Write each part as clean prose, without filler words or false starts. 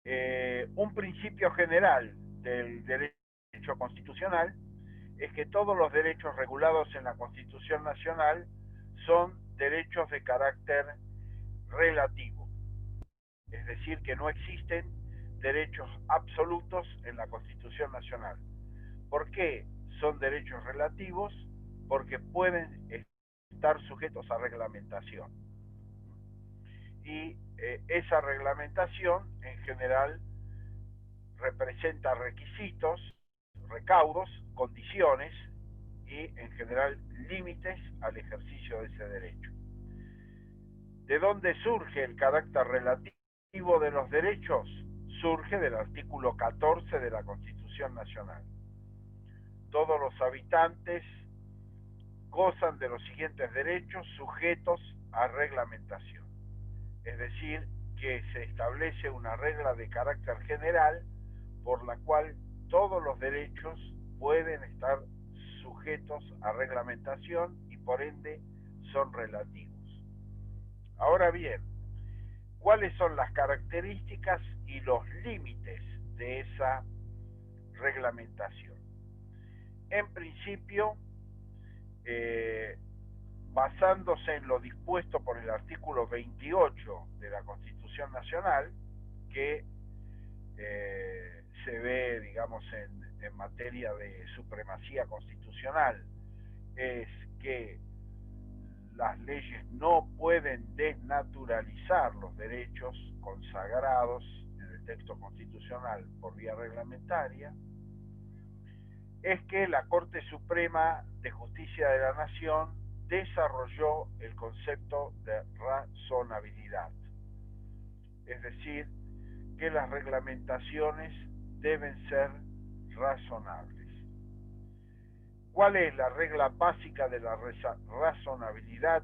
Un principio general del derecho constitucional es que todos los derechos regulados en la Constitución Nacional son derechos de carácter relativo, es decir, que no existen derechos absolutos en la Constitución Nacional. ¿Por qué son derechos relativos? Porque pueden estar sujetos a reglamentación. Y esa reglamentación en general representa requisitos, recaudos, condiciones y en general límites al ejercicio de ese derecho. ¿De dónde surge el carácter relativo de los derechos? Surge del artículo 14 de la Constitución Nacional. Todos los habitantes gozan de los siguientes derechos sujetos a reglamentación. Es decir, que se establece una regla de carácter general por la cual todos los derechos pueden estar sujetos a reglamentación y por ende son relativos. Ahora bien, ¿cuáles son las características y los límites de esa reglamentación? En principio, basándose en lo dispuesto por el artículo 28 de la Constitución Nacional, que se ve, digamos, en materia de supremacía constitucional, es que las leyes no pueden desnaturalizar los derechos consagrados en el texto constitucional por vía reglamentaria, es que la Corte Suprema de Justicia de la Nación desarrolló el concepto de razonabilidad. Es decir, que las reglamentaciones deben ser razonables. ¿Cuál es la regla básica de la razonabilidad?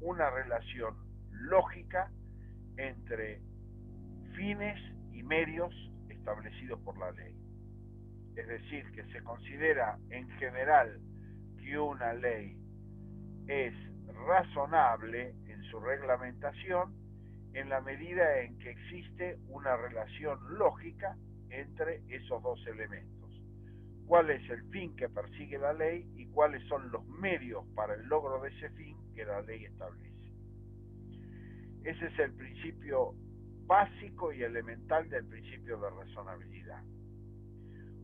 Una relación lógica entre fines y medios establecidos por la ley. Es decir, que se considera en general que una ley es razonable en su reglamentación en la medida en que existe una relación lógica entre esos dos elementos. ¿Cuál es el fin que persigue la ley y cuáles son los medios para el logro de ese fin que la ley establece? Ese es el principio básico y elemental del principio de razonabilidad.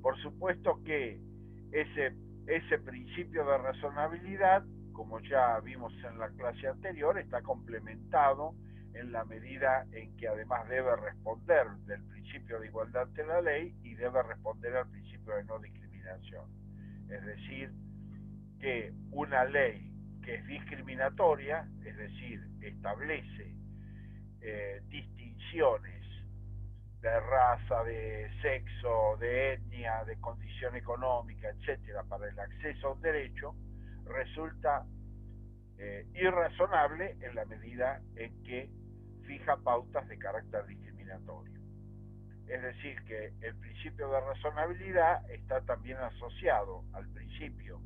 Por supuesto que ese principio de razonabilidad, como ya vimos en la clase anterior, está complementado en la medida en que además debe responder del principio de igualdad ante la ley y debe responder al principio de no discriminación. Es decir, que una ley que es discriminatoria, es decir, establece distinciones de raza, de sexo, de etnia, de condición económica, etcétera, para el acceso a un derecho, resulta irrazonable en la medida en que fija pautas de carácter discriminatorio. Es decir, que el principio de razonabilidad está también asociado al principio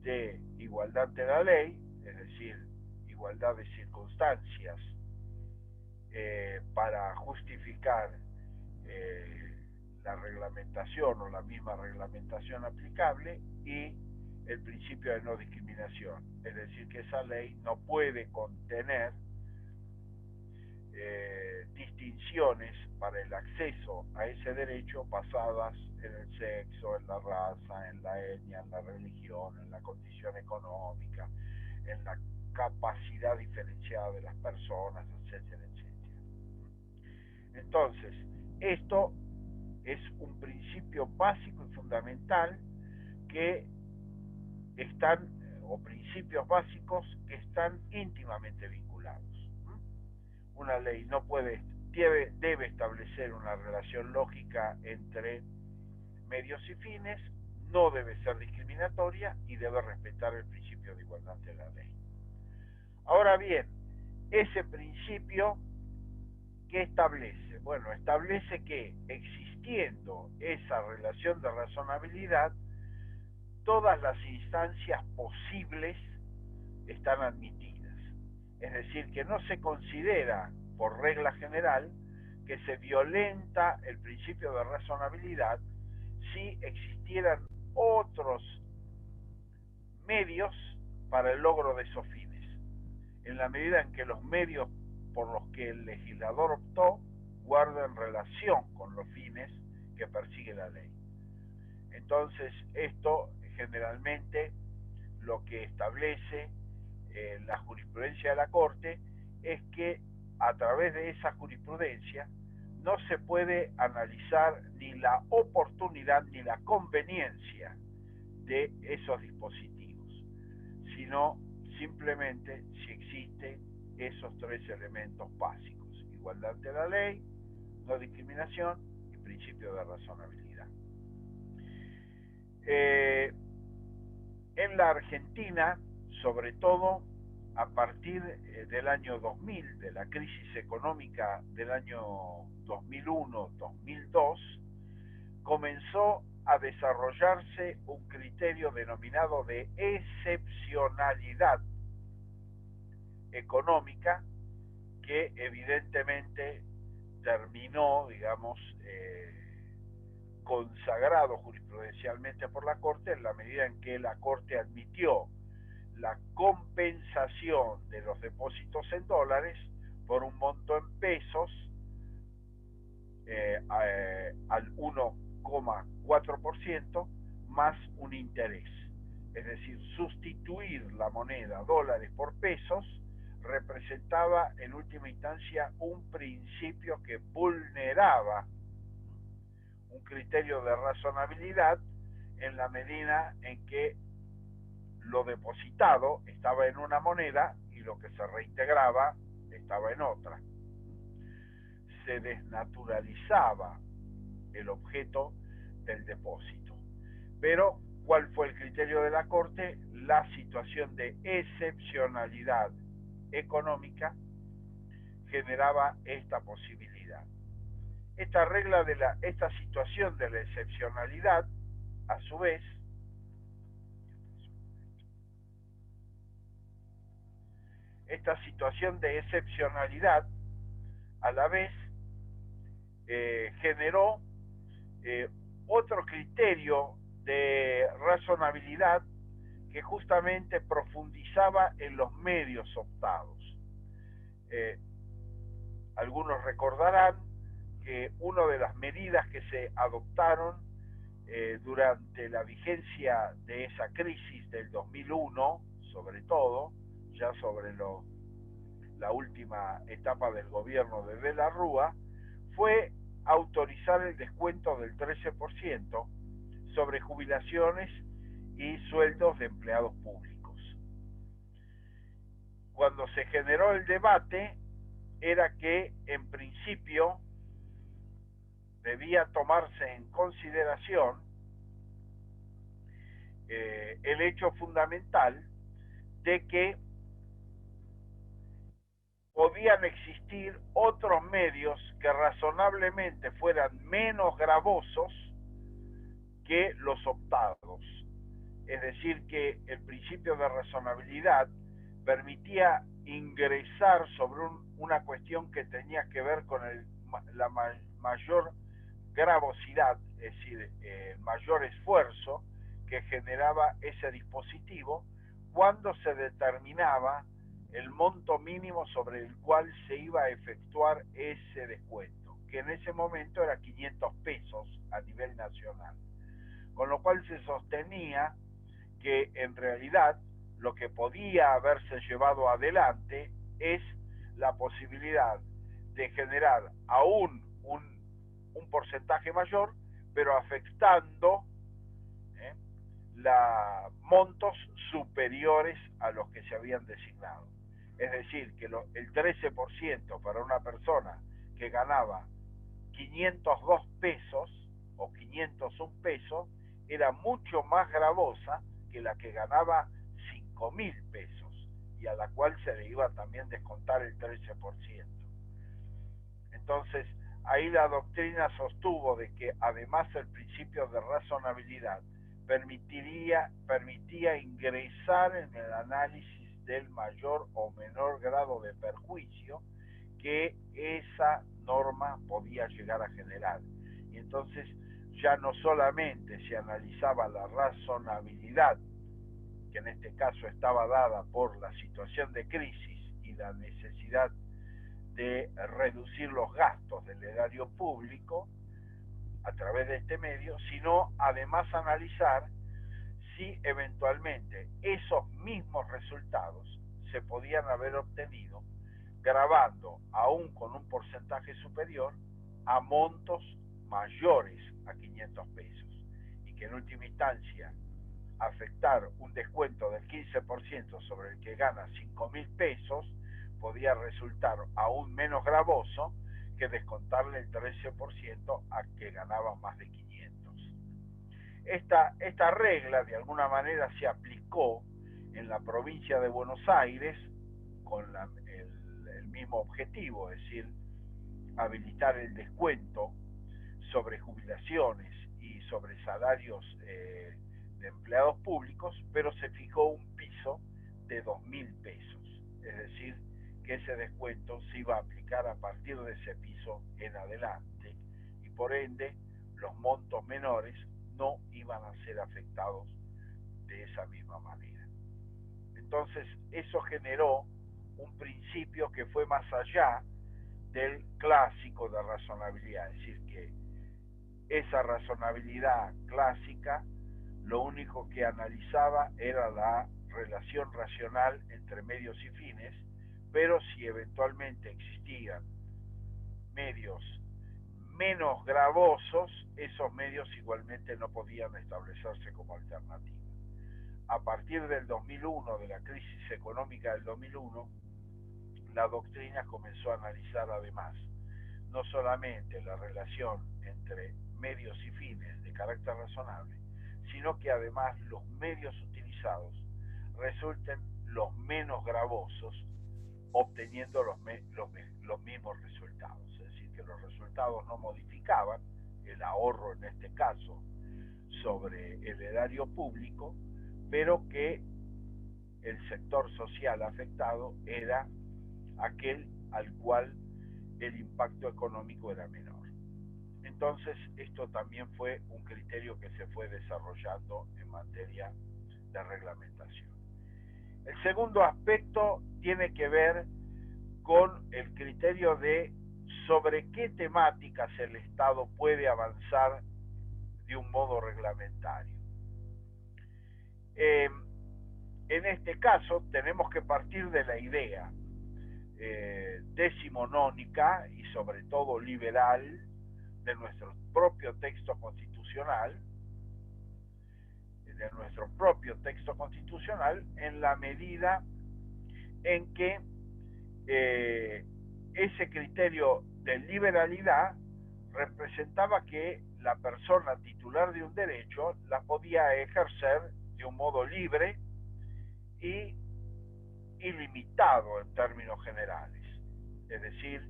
de igualdad ante la ley, es decir, igualdad de circunstancias para justificar la reglamentación o la misma reglamentación aplicable, y el principio de no discriminación, es decir, que esa ley no puede contener distinciones para el acceso a ese derecho basadas en el sexo, en la raza, en la etnia, en la religión, en la condición económica, en la capacidad diferenciada de las personas, etcétera, etcétera. Entonces, esto es un principio básico y fundamental que están, o principios básicos que están íntimamente vinculados. Una ley no puede, debe establecer una relación lógica entre medios y fines, no debe ser discriminatoria y debe respetar el principio de igualdad ante la ley. Ahora bien, ese principio, ¿qué establece? Bueno, establece que existiendo esa relación de razonabilidad, todas las instancias posibles están admitidas. Es decir, que no se considera, por regla general, que se violenta el principio de razonabilidad si existieran otros medios para el logro de esos fines, en la medida en que los medios por los que el legislador optó guarden relación con los fines que persigue la ley. Entonces, esto generalmente lo que establece la jurisprudencia de la Corte es que a través de esa jurisprudencia no se puede analizar ni la oportunidad ni la conveniencia de esos dispositivos, sino simplemente si existen esos tres elementos básicos: igualdad ante la ley, no discriminación y principio de razonabilidad. En la Argentina, sobre todo a partir del año 2000, de la crisis económica del año 2001-2002, comenzó a desarrollarse un criterio denominado de excepcionalidad económica, que evidentemente terminó, digamos, consagrado jurisprudencialmente por la Corte en la medida en que la Corte admitió la compensación de los depósitos en dólares por un monto en pesos al 1,4% más un interés. Es decir, sustituir la moneda dólares por pesos representaba en última instancia un principio que vulneraba un criterio de razonabilidad en la medida en que lo depositado estaba en una moneda y lo que se reintegraba estaba en otra. Se desnaturalizaba el objeto del depósito. Pero, ¿cuál fue el criterio de la Corte? La situación de excepcionalidad económica generaba esta posibilidad. Esta situación de la excepcionalidad, a su vez, esta situación de excepcionalidad, a la vez, generó otro criterio de razonabilidad que justamente profundizaba en los medios optados. Algunos recordarán que una de las medidas que se adoptaron durante la vigencia de esa crisis del 2001, sobre todo, ya sobre la última etapa del gobierno de la Rúa, fue autorizar el descuento del 13% sobre jubilaciones y sueldos de empleados públicos. Cuando se generó el debate, era que en principio debía tomarse en consideración el hecho fundamental de que podían existir otros medios que razonablemente fueran menos gravosos que los optados. Es decir, que el principio de razonabilidad permitía ingresar sobre una cuestión que tenía que ver con la mayor gravosidad, es decir, el mayor esfuerzo que generaba ese dispositivo cuando se determinaba el monto mínimo sobre el cual se iba a efectuar ese descuento, que en ese momento era 500 pesos a nivel nacional. Con lo cual se sostenía que en realidad lo que podía haberse llevado adelante es la posibilidad de generar aún un porcentaje mayor, pero afectando montos superiores a los que se habían designado. Es decir, que el 13% para una persona que ganaba 502 pesos o 501 pesos era mucho más gravosa que la que ganaba 5.000 pesos y a la cual se le iba también descontar el 13%. Entonces, ahí la doctrina sostuvo de que además el principio de razonabilidad permitía ingresar en el análisis del mayor o menor grado de perjuicio que esa norma podía llegar a generar. Y entonces ya no solamente se analizaba la razonabilidad, que en este caso estaba dada por la situación de crisis y la necesidad de reducir los gastos del erario público a través de este medio, sino además analizar si eventualmente esos mismos resultados se podían haber obtenido grabando aún con un porcentaje superior a montos mayores a 500 pesos y que en última instancia afectar un descuento del 15% sobre el que gana 5.000 pesos podía resultar aún menos gravoso que descontarle el 13% a que ganaba más de 500. Esta regla de alguna manera se aplicó en la provincia de Buenos Aires con el mismo objetivo, es decir, habilitar el descuento sobre jubilaciones y sobre salarios de empleados públicos, pero se fijó un piso de 2.000 pesos, es decir, que ese descuento se iba a aplicar a partir de ese piso en adelante y por ende los montos menores no iban a ser afectados de esa misma manera. Entonces eso generó un principio que fue más allá del clásico de razonabilidad, es decir, que esa razonabilidad clásica lo único que analizaba era la relación racional entre medios y fines, pero si eventualmente existían medios menos gravosos, esos medios igualmente no podían establecerse como alternativa. A partir del 2001, de la crisis económica del 2001, la doctrina comenzó a analizar además no solamente la relación entre medios y fines de carácter razonable, sino que además los medios utilizados resulten los menos gravosos, obteniendo los mismos resultados. Es decir, que los resultados no modificaban el ahorro en este caso sobre el erario público, pero que el sector social afectado era aquel al cual el impacto económico era menor. Entonces, esto también fue un criterio que se fue desarrollando en materia de reglamentación. El segundo aspecto tiene que ver con el criterio de sobre qué temáticas el Estado puede avanzar de un modo reglamentario. En este caso tenemos que partir de la idea decimonónica y sobre todo liberal de nuestro propio texto constitucional, en la medida en que ese criterio de liberalidad representaba que la persona titular de un derecho la podía ejercer de un modo libre y ilimitado en términos generales. Es decir,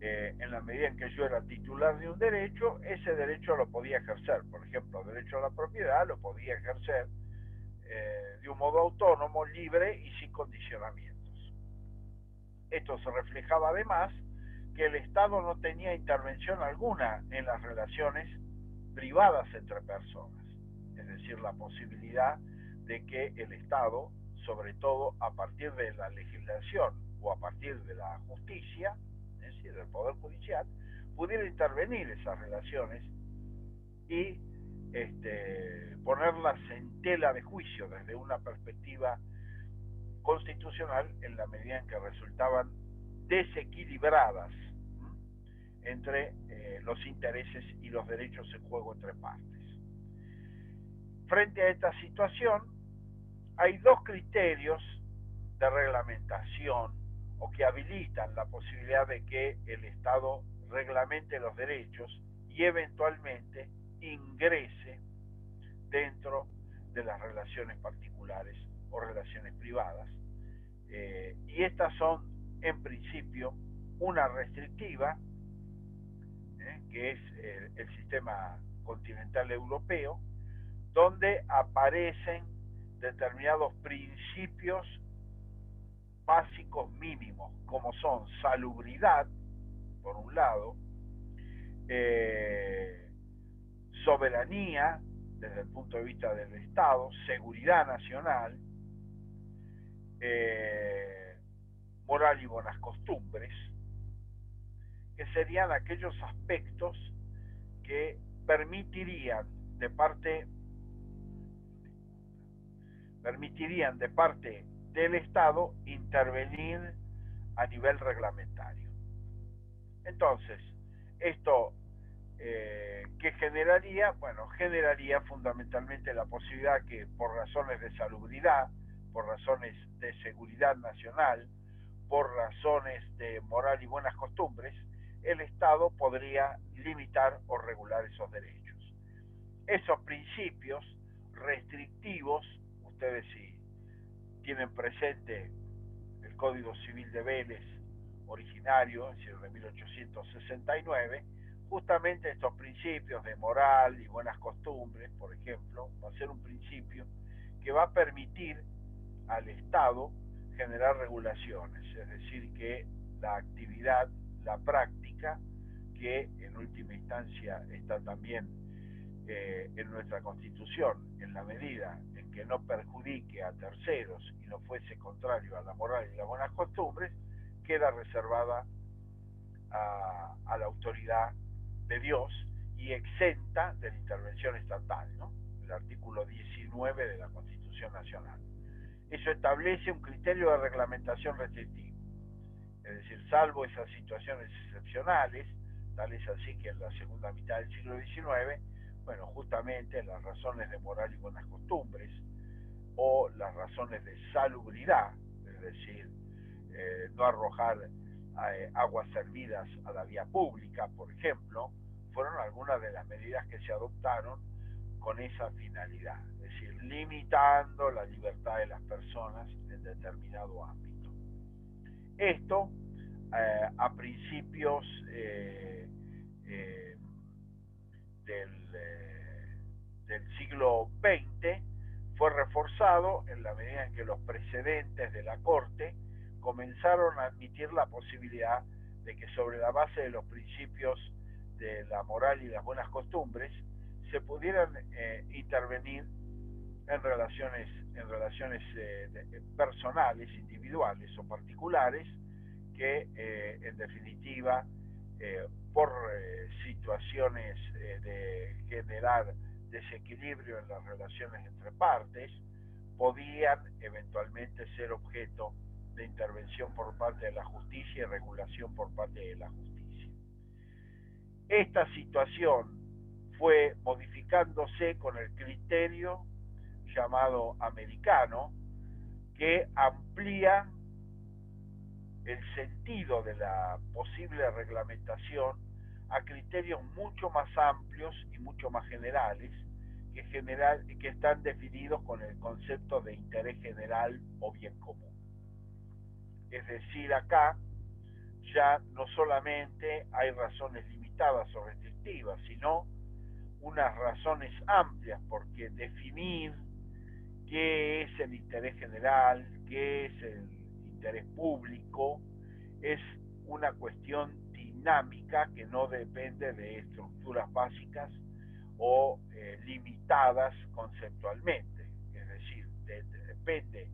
en la medida en que yo era titular de un derecho, ese derecho lo podía ejercer. Por ejemplo, el derecho a la propiedad lo podía ejercer de un modo autónomo, libre y sin condicionamientos. Esto se reflejaba además que el Estado no tenía intervención alguna en las relaciones privadas entre personas, es decir, la posibilidad de que el Estado, sobre todo a partir de la legislación o a partir de la justicia, es decir, del Poder Judicial, pudiera intervenir esas relaciones y ponerlas en tela de juicio desde una perspectiva constitucional en la medida en que resultaban desequilibradas entre los intereses y los derechos en juego entre partes. Frente a esta situación, hay dos criterios de reglamentación o que habilitan la posibilidad de que el Estado reglamente los derechos y eventualmente ingrese dentro de las relaciones particulares o relaciones privadas. Y estas son, en principio, una restrictiva, que es el sistema continental europeo, donde aparecen determinados principios básicos mínimos, como son salubridad, por un lado, soberanía desde el punto de vista del Estado, seguridad nacional, moral y buenas costumbres, que serían aquellos aspectos que permitirían de parte del Estado intervenir a nivel reglamentario. Entonces, esto ¿qué generaría? Bueno, generaría fundamentalmente la posibilidad que por razones de salubridad, por razones de seguridad nacional, por razones de moral y buenas costumbres, el Estado podría limitar o regular esos derechos. Esos principios restrictivos, ustedes si tienen presente el Código Civil de Vélez originario, es decir, de 1869, justamente estos principios de moral y buenas costumbres, por ejemplo, va a ser un principio que va a permitir al Estado generar regulaciones, es decir, que la actividad, la práctica, que en última instancia está también en nuestra Constitución, en la medida en que no perjudique a terceros y no fuese contrario a la moral y las buenas costumbres, queda reservada a la autoridad de Dios y exenta de la intervención estatal, ¿no? El artículo 19 de la Constitución Nacional. Eso establece un criterio de reglamentación restrictivo, es decir, salvo esas situaciones excepcionales, tal es así que en la segunda mitad del siglo XIX, bueno, justamente las razones de moral y buenas costumbres o las razones de salubridad, es decir, no arrojar aguas servidas a la vía pública, por ejemplo, fueron algunas de las medidas que se adoptaron con esa finalidad, es decir, limitando la libertad de las personas en determinado ámbito. Esto a principios del siglo XX fue reforzado en la medida en que los precedentes de la Corte comenzaron a admitir la posibilidad de que sobre la base de los principios de la moral y las buenas costumbres se pudieran intervenir en relaciones personales, individuales o particulares que en definitiva por situaciones de generar desequilibrio en las relaciones entre partes podían eventualmente ser objeto de intervención por parte de la justicia y regulación por parte de la justicia. Esta situación fue modificándose con el criterio llamado americano, que amplía el sentido de la posible reglamentación a criterios mucho más amplios y mucho más generales que están definidos con el concepto de interés general o bien común. Es decir, acá ya no solamente hay razones limitadas o restrictivas, sino unas razones amplias, porque definir qué es el interés general, qué es el interés público, es una cuestión dinámica que no depende de estructuras básicas o limitadas conceptualmente, es decir, depende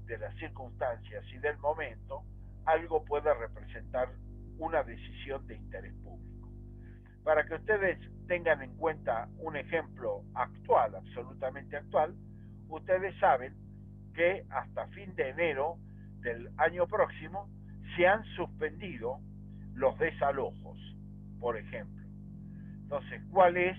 de las circunstancias y del momento, algo puede representar una decisión de interés público. Para que ustedes tengan en cuenta un ejemplo actual, absolutamente actual, ustedes saben que hasta fin de enero del año próximo se han suspendido los desalojos, por ejemplo. Entonces, ¿cuál es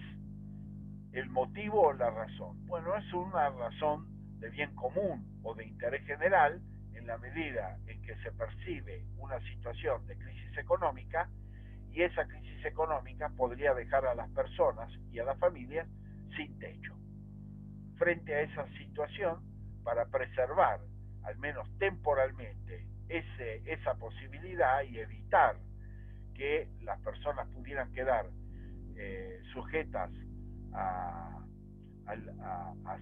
el motivo o la razón? Bueno, es una razón de bien común o de interés general en la medida en que se percibe una situación de crisis económica y esa crisis económica podría dejar a las personas y a las familias sin techo. Frente a esa situación, para preservar, al menos temporalmente, esa posibilidad y evitar que las personas pudieran quedar sujetas a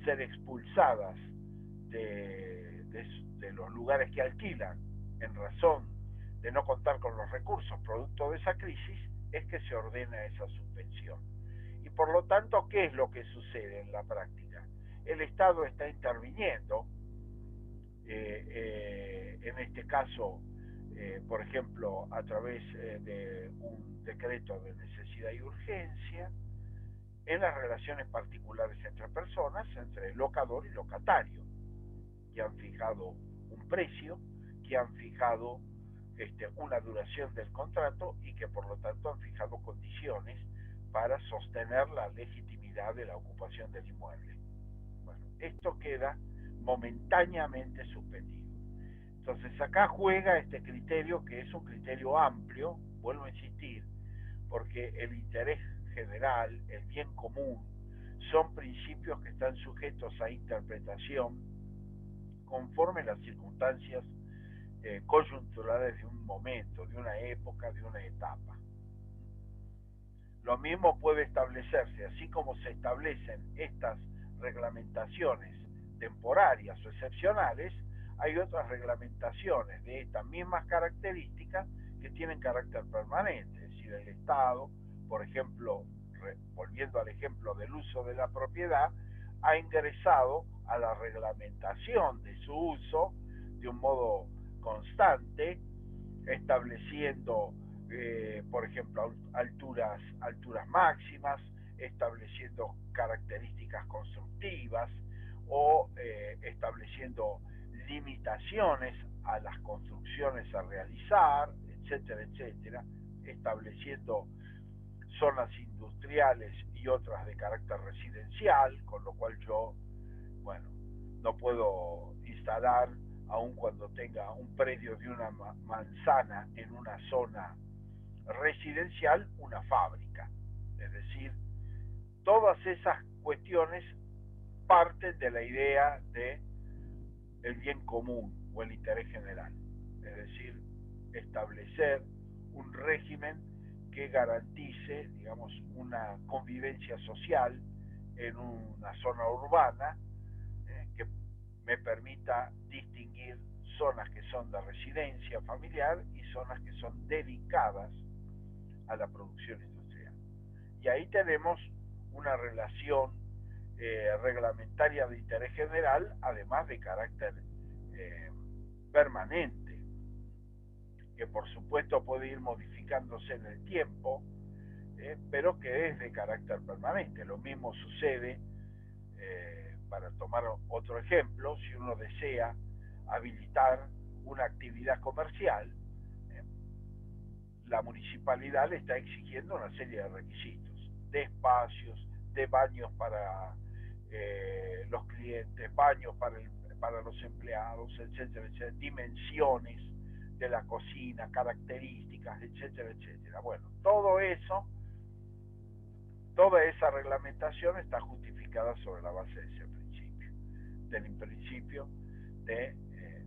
ser expulsadas de los lugares que alquilan en razón de no contar con los recursos producto de esa crisis, es que se ordena esa suspensión. Y por lo tanto, ¿qué es lo que sucede en la práctica? El Estado está interviniendo, en este caso, por ejemplo, a través de un decreto de necesidad y urgencia, en las relaciones particulares entre personas, entre locador y locatario, que han fijado un precio, que han fijado una duración del contrato y que por lo tanto han fijado condiciones para sostener la legitimidad de la ocupación del inmueble. Bueno, esto queda momentáneamente suspendido. Entonces acá juega este criterio, que es un criterio amplio, vuelvo a insistir, porque el interés general, el bien común, son principios que están sujetos a interpretación conforme las circunstancias coyunturales de un momento, de una época, de una etapa. Lo mismo puede establecerse, así como se establecen estas reglamentaciones temporarias o excepcionales, hay otras reglamentaciones de estas mismas características que tienen carácter permanente, es decir, el Estado, por ejemplo, volviendo al ejemplo del uso de la propiedad, ha ingresado a la reglamentación de su uso de un modo constante, estableciendo, por ejemplo, alturas máximas, estableciendo características constructivas o estableciendo limitaciones a las construcciones a realizar, etcétera, etcétera, estableciendo zonas industriales y otras de carácter residencial, con lo cual yo, bueno, no puedo instalar, aun cuando tenga un predio de una manzana en una zona residencial, una fábrica. Es decir, todas esas cuestiones parten de la idea de el bien común o el interés general, es decir, establecer un régimen que garantice, digamos, una convivencia social en una zona urbana, que me permita distinguir zonas que son de residencia familiar y zonas que son dedicadas a la producción industrial. Y ahí tenemos una relación reglamentaria de interés general, además de carácter permanente, que por supuesto puede ir modificándose en el tiempo, pero que es de carácter permanente. Lo mismo sucede, para tomar otro ejemplo, si uno desea habilitar una actividad comercial, la municipalidad le está exigiendo una serie de requisitos, de espacios, de baños para los clientes, baños para los empleados, etcétera, etcétera, dimensiones de la cocina, características, etcétera, etcétera. Bueno, todo eso, toda esa reglamentación está justificada sobre la base de ese principio, del principio de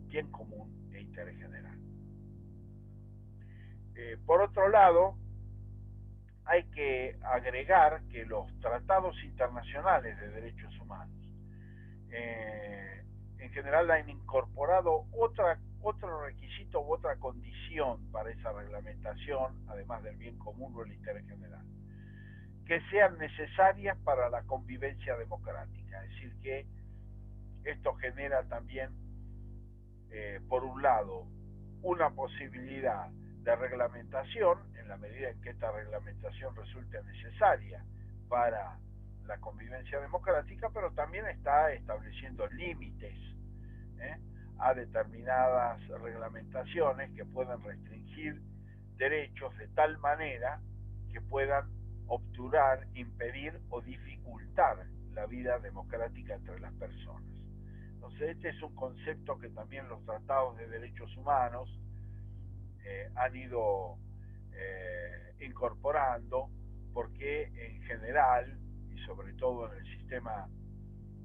bien común e interés general. Por otro lado, hay que agregar que los tratados internacionales de derechos humanos en general han incorporado otro requisito u otra condición para esa reglamentación, además del bien común o el interés general, que sean necesarias para la convivencia democrática. Es decir, que esto genera también, por un lado, una posibilidad de reglamentación, en la medida en que esta reglamentación resulte necesaria para la convivencia democrática, pero también está estableciendo límites a determinadas reglamentaciones que puedan restringir derechos de tal manera que puedan obturar, impedir o dificultar la vida democrática entre las personas. Entonces, este es un concepto que también los tratados de derechos humanos han ido incorporando, porque en general, y sobre todo en el sistema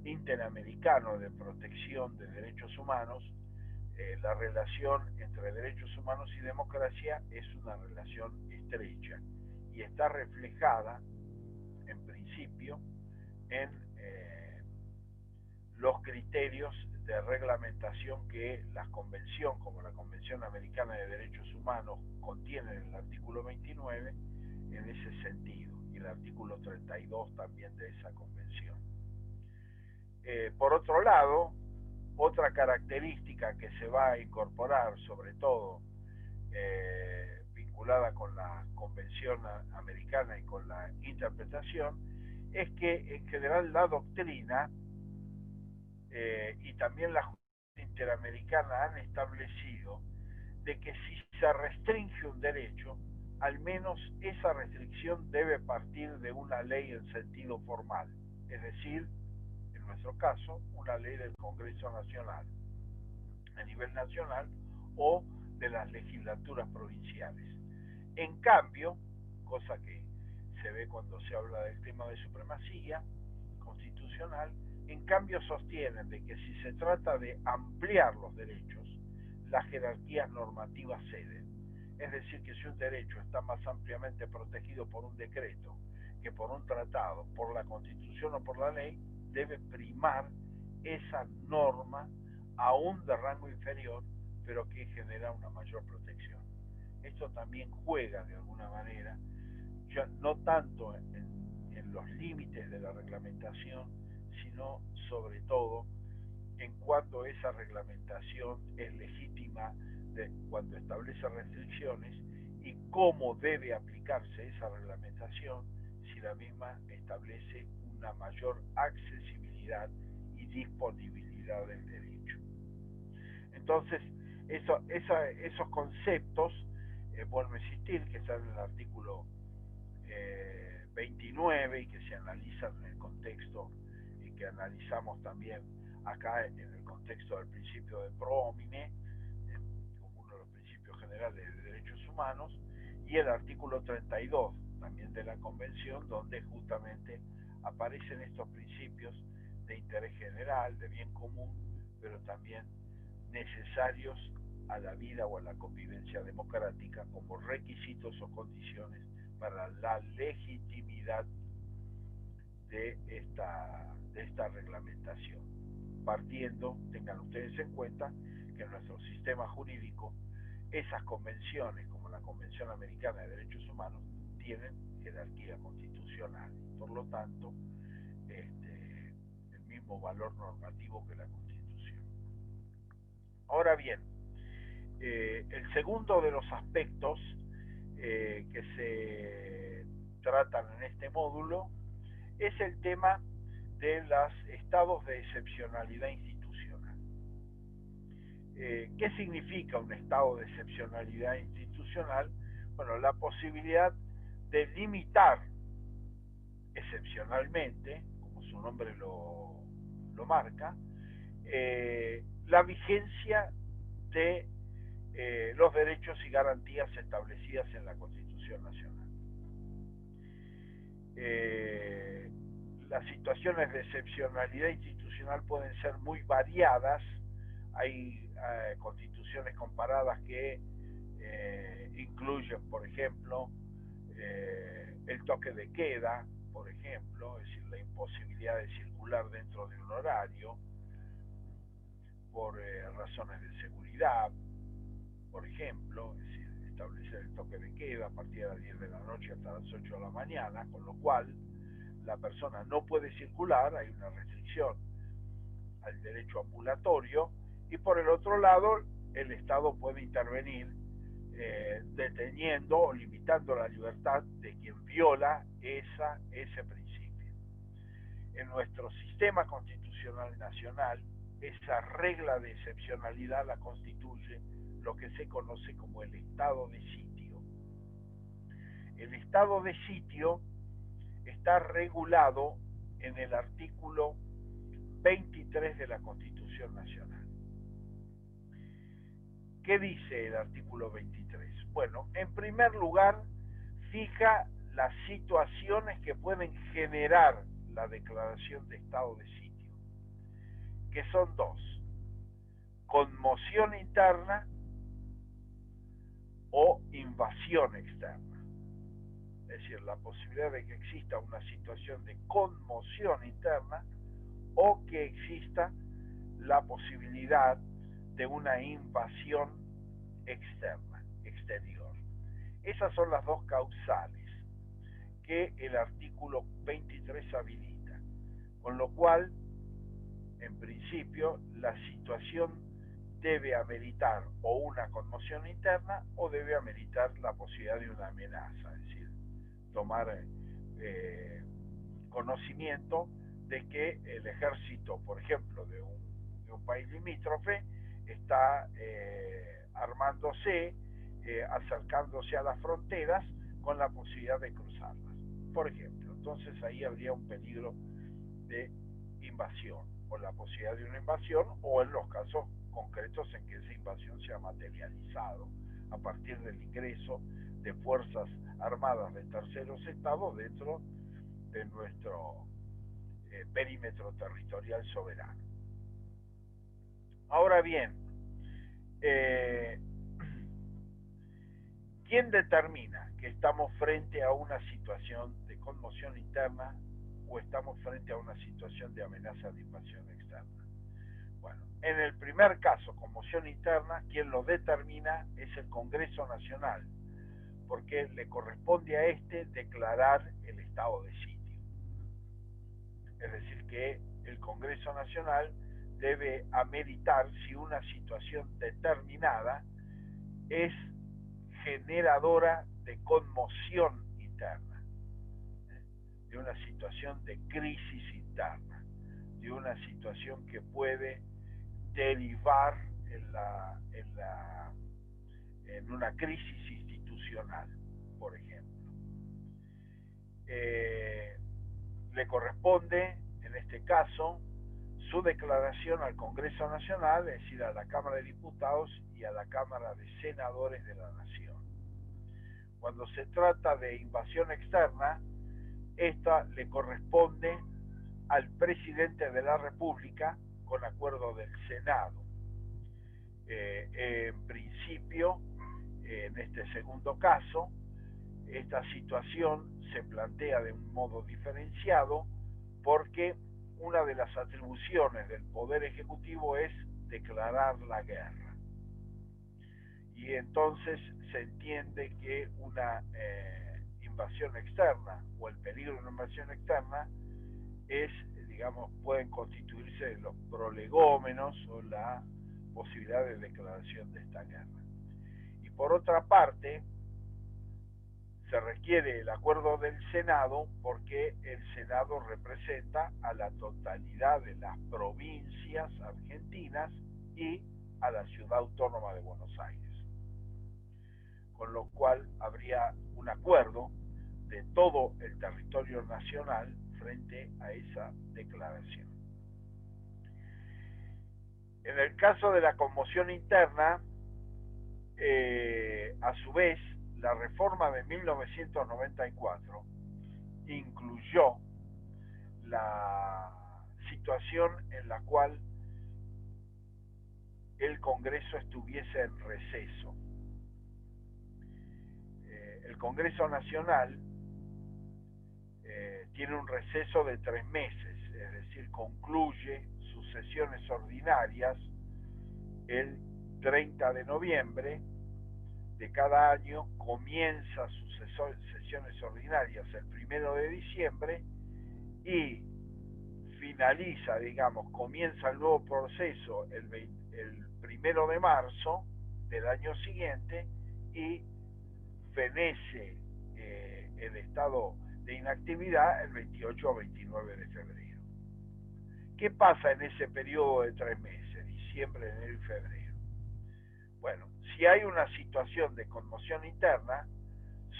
interamericano de protección de derechos humanos, la relación entre derechos humanos y democracia es una relación estrecha y está reflejada, en principio, en los criterios de reglamentación que la convención, como la Convención Americana de Derechos Humanos, contiene en el artículo 29 en ese sentido, y el artículo 32 también de esa convención. Por otro lado, otra característica que se va a incorporar, sobre todo vinculada con la Convención Americana y con la interpretación, es que en general la doctrina y también la justicia interamericana han establecido de que si se restringe un derecho, al menos esa restricción debe partir de una ley en sentido formal, es decir, en nuestro caso, una ley del Congreso Nacional, a nivel nacional, o de las legislaturas provinciales. En cambio, cosa que se ve cuando se habla del tema de supremacía constitucional, en cambio sostienen de que si se trata de ampliar los derechos, las jerarquías normativas ceden. Es decir, que si un derecho está más ampliamente protegido por un decreto que por un tratado, por la Constitución o por la ley, debe primar esa norma aún de rango inferior, pero que genera una mayor protección. Esto también juega de alguna manera, ya no tanto en los límites de la reglamentación, sino sobre todo en cuanto esa reglamentación es legítima, cuando establece restricciones, y cómo debe aplicarse esa reglamentación si la misma establece una mayor accesibilidad y disponibilidad del derecho. Entonces, esos conceptos, vuelvo a insistir, que están en el artículo 29 y que se analizan en el contexto y que analizamos también acá en el contexto del principio de pro homine, como uno de los principios generales de derechos humanos, y el artículo 32 también de la Convención, donde justamente aparecen estos principios de interés general, de bien común, pero también necesarios a la vida o a la convivencia democrática como requisitos o condiciones para la legitimidad de esta reglamentación. Partiendo, tengan ustedes en cuenta, que en nuestro sistema jurídico esas convenciones, como la Convención Americana de Derechos Humanos, tienen jerarquía constitucional, por lo tanto, el mismo valor normativo que la Constitución. Ahora bien, el segundo de los aspectos que se tratan en este módulo es el tema de los estados de excepcionalidad institucional. ¿Qué significa un estado de excepcionalidad institucional? Bueno, la posibilidad de limitar excepcionalmente, como su nombre lo marca, la vigencia de los derechos y garantías establecidas en la Constitución Nacional. Las situaciones de excepcionalidad institucional pueden ser muy variadas. Hay constituciones comparadas que incluyen, por ejemplo, el toque de queda, por ejemplo, es decir, la imposibilidad de circular dentro de un horario por razones de seguridad, por ejemplo, es decir, establecer el toque de queda a partir de las 10 de la noche hasta las 8 de la mañana, con lo cual la persona no puede circular, hay una restricción al derecho ambulatorio, y por el otro lado, el Estado puede intervenir deteniendo o limitando la libertad de quien viola ese principio. En nuestro sistema constitucional nacional, esa regla de excepcionalidad la constituye lo que se conoce como el estado de sitio. El estado de sitio está regulado en el artículo 23 de la Constitución Nacional. ¿Qué dice el artículo 23? Bueno, en primer lugar, fija las situaciones que pueden generar la declaración de estado de sitio, que son dos: conmoción interna o invasión externa. Es decir, la posibilidad de que exista una situación de conmoción interna o que exista la posibilidad de una invasión externa, exterior. Esas son las dos causales que el artículo 23 habilita, con lo cual, en principio, la situación debe ameritar o una conmoción interna o debe ameritar la posibilidad de una amenaza, es decir, tomar conocimiento de que el ejército, por ejemplo, de un país limítrofe está armándose, acercándose a las fronteras con la posibilidad de cruzarlas, por ejemplo. Entonces ahí habría un peligro de invasión, o la posibilidad de una invasión, o en los casos concretos en que esa invasión se ha materializado a partir del ingreso de fuerzas armadas de terceros estados dentro de nuestro perímetro territorial soberano. Ahora bien, ¿quién determina que estamos frente a una situación de conmoción interna o estamos frente a una situación de amenaza de invasión externa? Bueno, en el primer caso, conmoción interna, quien lo determina es el Congreso Nacional, porque le corresponde a este declarar el estado de sitio. Es decir, que el Congreso Nacional debe ameritar si una situación determinada es generadora de conmoción interna, de una situación de crisis interna, de una situación que puede derivar en una crisis institucional, por ejemplo. Le corresponde, en este caso, su declaración al Congreso Nacional, es decir, a la Cámara de Diputados y a la Cámara de Senadores de la Nación. Cuando se trata de invasión externa, esta le corresponde al presidente de la República con acuerdo del Senado. En principio, en este segundo caso, esta situación se plantea de un modo diferenciado porque una de las atribuciones del Poder Ejecutivo es declarar la guerra. Y entonces se entiende que una invasión externa o el peligro de una invasión externa es, digamos, pueden constituirse los prolegómenos o la posibilidad de declaración de esta guerra. Y por otra parte, se requiere el acuerdo del Senado porque el Senado representa a la totalidad de las provincias argentinas y a la ciudad autónoma de Buenos Aires. Con lo cual habría un acuerdo de todo el territorio nacional frente a esa declaración. En el caso de la conmoción interna, a su vez, la reforma de 1994 incluyó la situación en la cual el Congreso estuviese en receso. El Congreso Nacional tiene un receso de 3 meses, es decir, concluye sus sesiones ordinarias el 30 de noviembre de cada año, comienza sus sesiones ordinarias el 1 de diciembre y finaliza, digamos, comienza el nuevo proceso el 1 de marzo del año siguiente y fenece el estado de inactividad el 28 o 29 de febrero. ¿Qué pasa en ese periodo de 3 meses, diciembre, enero y febrero? Bueno, si hay una situación de conmoción interna,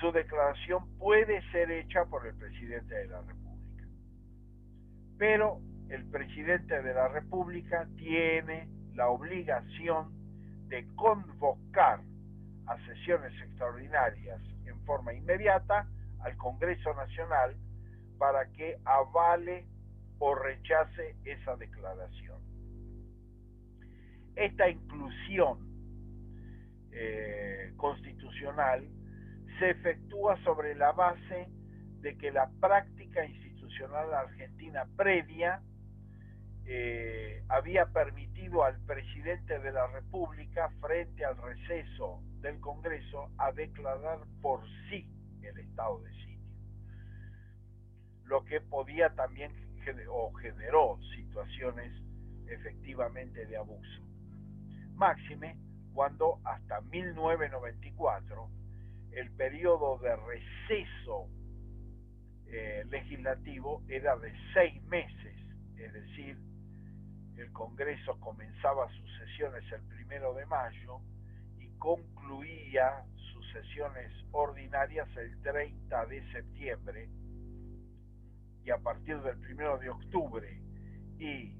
su declaración puede ser hecha por el presidente de la República. Pero el presidente de la República tiene la obligación de convocar a sesiones extraordinarias en forma inmediata al Congreso Nacional para que avale o rechace esa declaración. Esta inclusión constitucional se efectúa sobre la base de que la práctica institucional argentina previa había permitido al presidente de la República, frente al receso del Congreso, a declarar por sí el estado de sitio, lo que podía también o generó situaciones efectivamente de abuso. Máxime cuando hasta 1994 el periodo de receso legislativo era de 6 meses, es decir, el Congreso comenzaba sus sesiones el 1 de mayo y concluía sus sesiones ordinarias el 30 de septiembre, y a partir del 1 de octubre y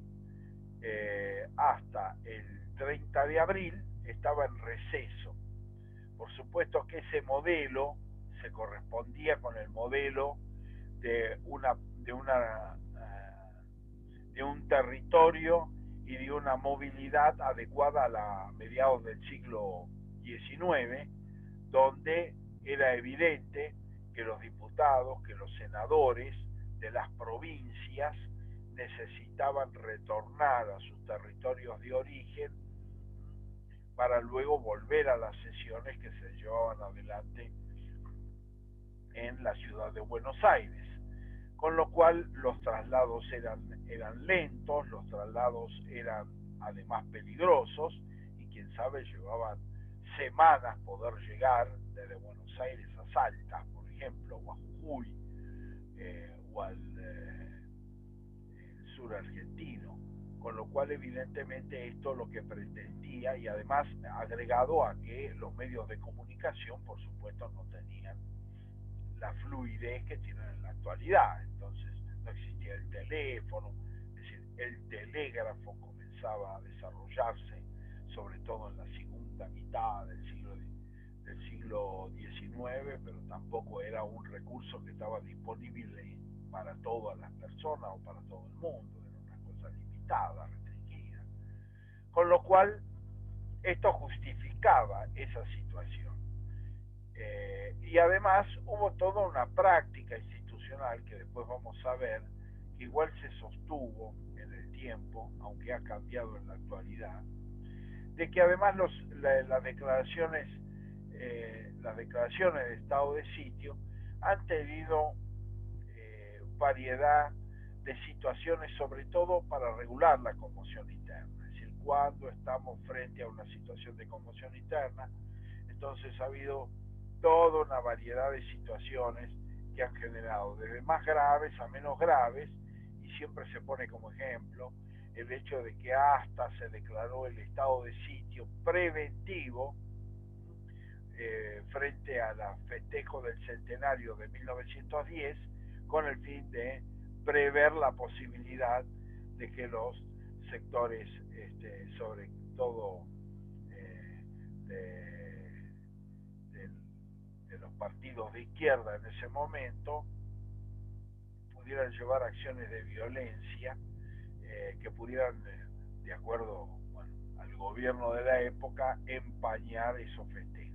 hasta el 30 de abril estaba en receso. Por supuesto que ese modelo se correspondía con el modelo de un territorio y de una movilidad adecuada a la mediados del siglo XIX, donde era evidente que los diputados, que los senadores de las provincias necesitaban retornar a sus territorios de origen para luego volver a las sesiones que se llevaban adelante en la ciudad de Buenos Aires, con lo cual los traslados eran lentos, los traslados eran además peligrosos, y quién sabe, llevaban semanas poder llegar desde Buenos Aires a Salta, por ejemplo, o a Jujuy, o al sur argentino, con lo cual evidentemente esto lo que pretendía, y además agregado a que los medios de comunicación por supuesto no tenían la fluidez que tienen en la actualidad. Entonces no existía el teléfono, es decir, el telégrafo comenzaba a desarrollarse sobre todo en la segunda mitad del siglo XIX, pero tampoco era un recurso que estaba disponible para todas las personas o para todo el mundo, era una cosa limitada, restringida, con lo cual esto justificaba esa situación. Y además hubo toda una práctica institucional que después vamos a ver, que igual se sostuvo en el tiempo, aunque ha cambiado en la actualidad, de que además las declaraciones de estado de sitio han tenido variedad de situaciones, sobre todo para regular la conmoción interna. Es decir, cuando estamos frente a una situación de conmoción interna, entonces ha habido toda una variedad de situaciones que han generado desde más graves a menos graves, y siempre se pone como ejemplo el hecho de que hasta se declaró el estado de sitio preventivo frente a los festejos del centenario de 1910, con el fin de prever la posibilidad de que los sectores, sobre todo de los partidos de izquierda en ese momento, pudieran llevar acciones de violencia que pudieran, de acuerdo al gobierno de la época, empañar esos festejos.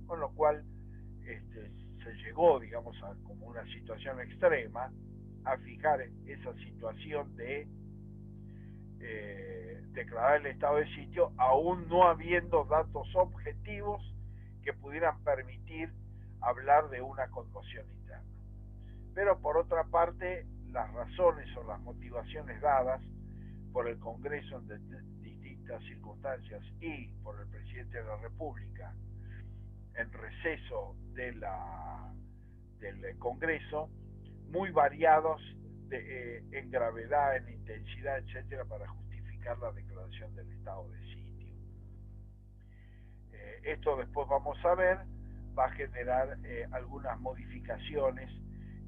Con lo cual se llegó, digamos, como una situación extrema, a fijar esa situación de declarar el estado de sitio, aún no habiendo datos objetivos que pudieran permitir hablar de una conmoción interna. Pero por otra parte, las razones o las motivaciones dadas por el Congreso en distintas circunstancias y por el presidente de la República en receso del Congreso, muy variados en gravedad, en intensidad, etcétera, para justificar la declaración del estado de sitio. Esto después vamos a ver, va a generar algunas modificaciones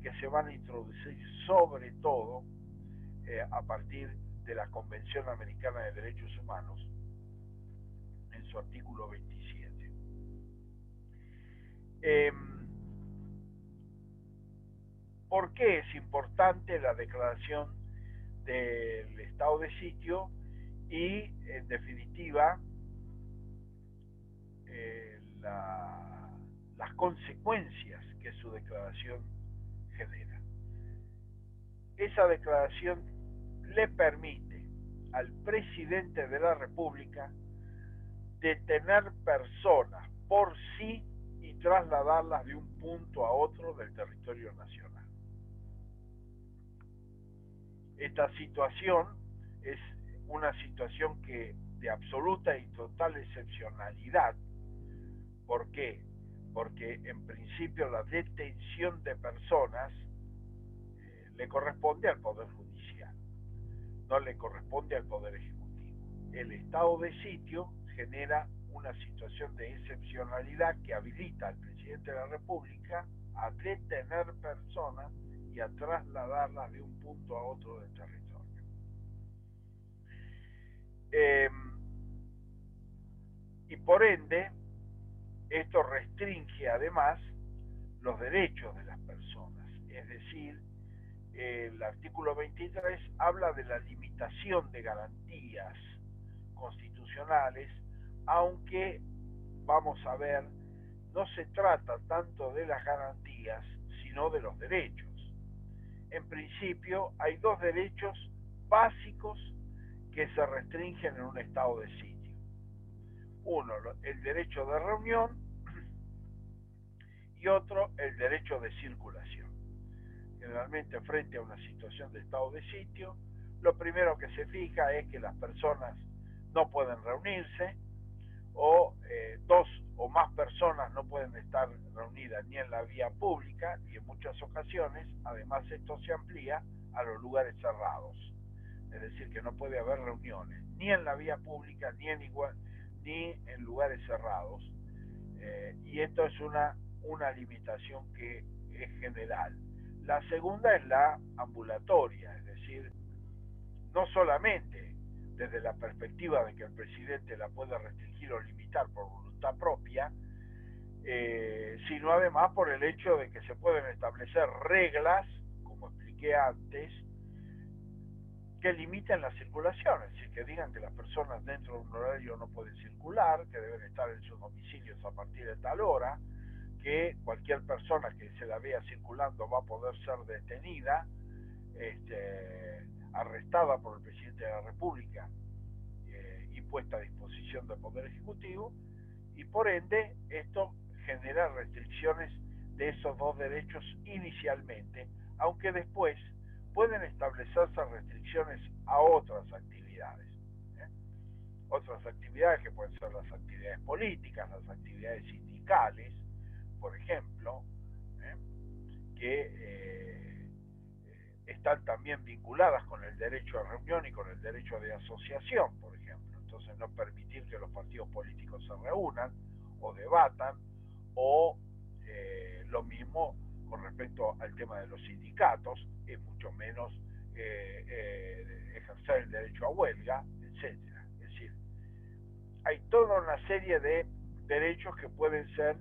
que se van a introducir sobre todo a partir de la Convención Americana de Derechos Humanos en su artículo 27. ¿Por qué es importante la declaración del estado de sitio y, en definitiva, las consecuencias que su declaración genera? Esa declaración le permite al presidente de la República detener personas por sí y trasladarlas de un punto a otro del territorio nacional. Esta situación es una situación que de absoluta y total excepcionalidad. ¿Por qué? Porque en principio la detención de personas le corresponde al Poder Judicial, no le corresponde al Poder Ejecutivo. El estado de sitio genera una situación de excepcionalidad que habilita al presidente de la República a detener personas y a trasladarlas de un punto a otro del territorio. Y por ende, esto restringe además los derechos de las personas, es decir, el artículo 23 habla de la limitación de garantías constitucionales, aunque, vamos a ver, no se trata tanto de las garantías, sino de los derechos. En principio, hay dos derechos básicos que se restringen en un estado de sitio. Uno, el derecho de reunión, y otro, el derecho de circulación. Generalmente, frente a una situación de estado de sitio, lo primero que se fija es que las personas no pueden reunirse, o dos o más personas no pueden estar reunidas ni en la vía pública, y en muchas ocasiones, además, esto se amplía a los lugares cerrados. Es decir, que no puede haber reuniones ni en la vía pública ni en lugares cerrados. Y esto es una limitación que es general. La segunda es la ambulatoria, es decir, no solamente desde la perspectiva de que el presidente la puede restringir o limitar por voluntad propia, sino además por el hecho de que se pueden establecer reglas, como expliqué antes, que limiten la circulación, es decir, que digan que las personas dentro de un horario no pueden circular, que deben estar en sus domicilios a partir de tal hora, que cualquier persona que se la vea circulando va a poder ser detenida, arrestada por el presidente de la República y puesta a disposición del Poder Ejecutivo, y por ende esto genera restricciones de esos dos derechos inicialmente, aunque después pueden establecerse restricciones a otras actividades. Otras actividades que pueden ser las actividades políticas, las actividades sindicales, por ejemplo, que están también vinculadas con el derecho a reunión y con el derecho de asociación, por ejemplo. Entonces, no permitir que los partidos políticos se reúnan o debatan, o lo mismo con respecto al tema de los sindicatos, es mucho menos ejercer el derecho a huelga, etcétera. Es decir, hay toda una serie de derechos que pueden ser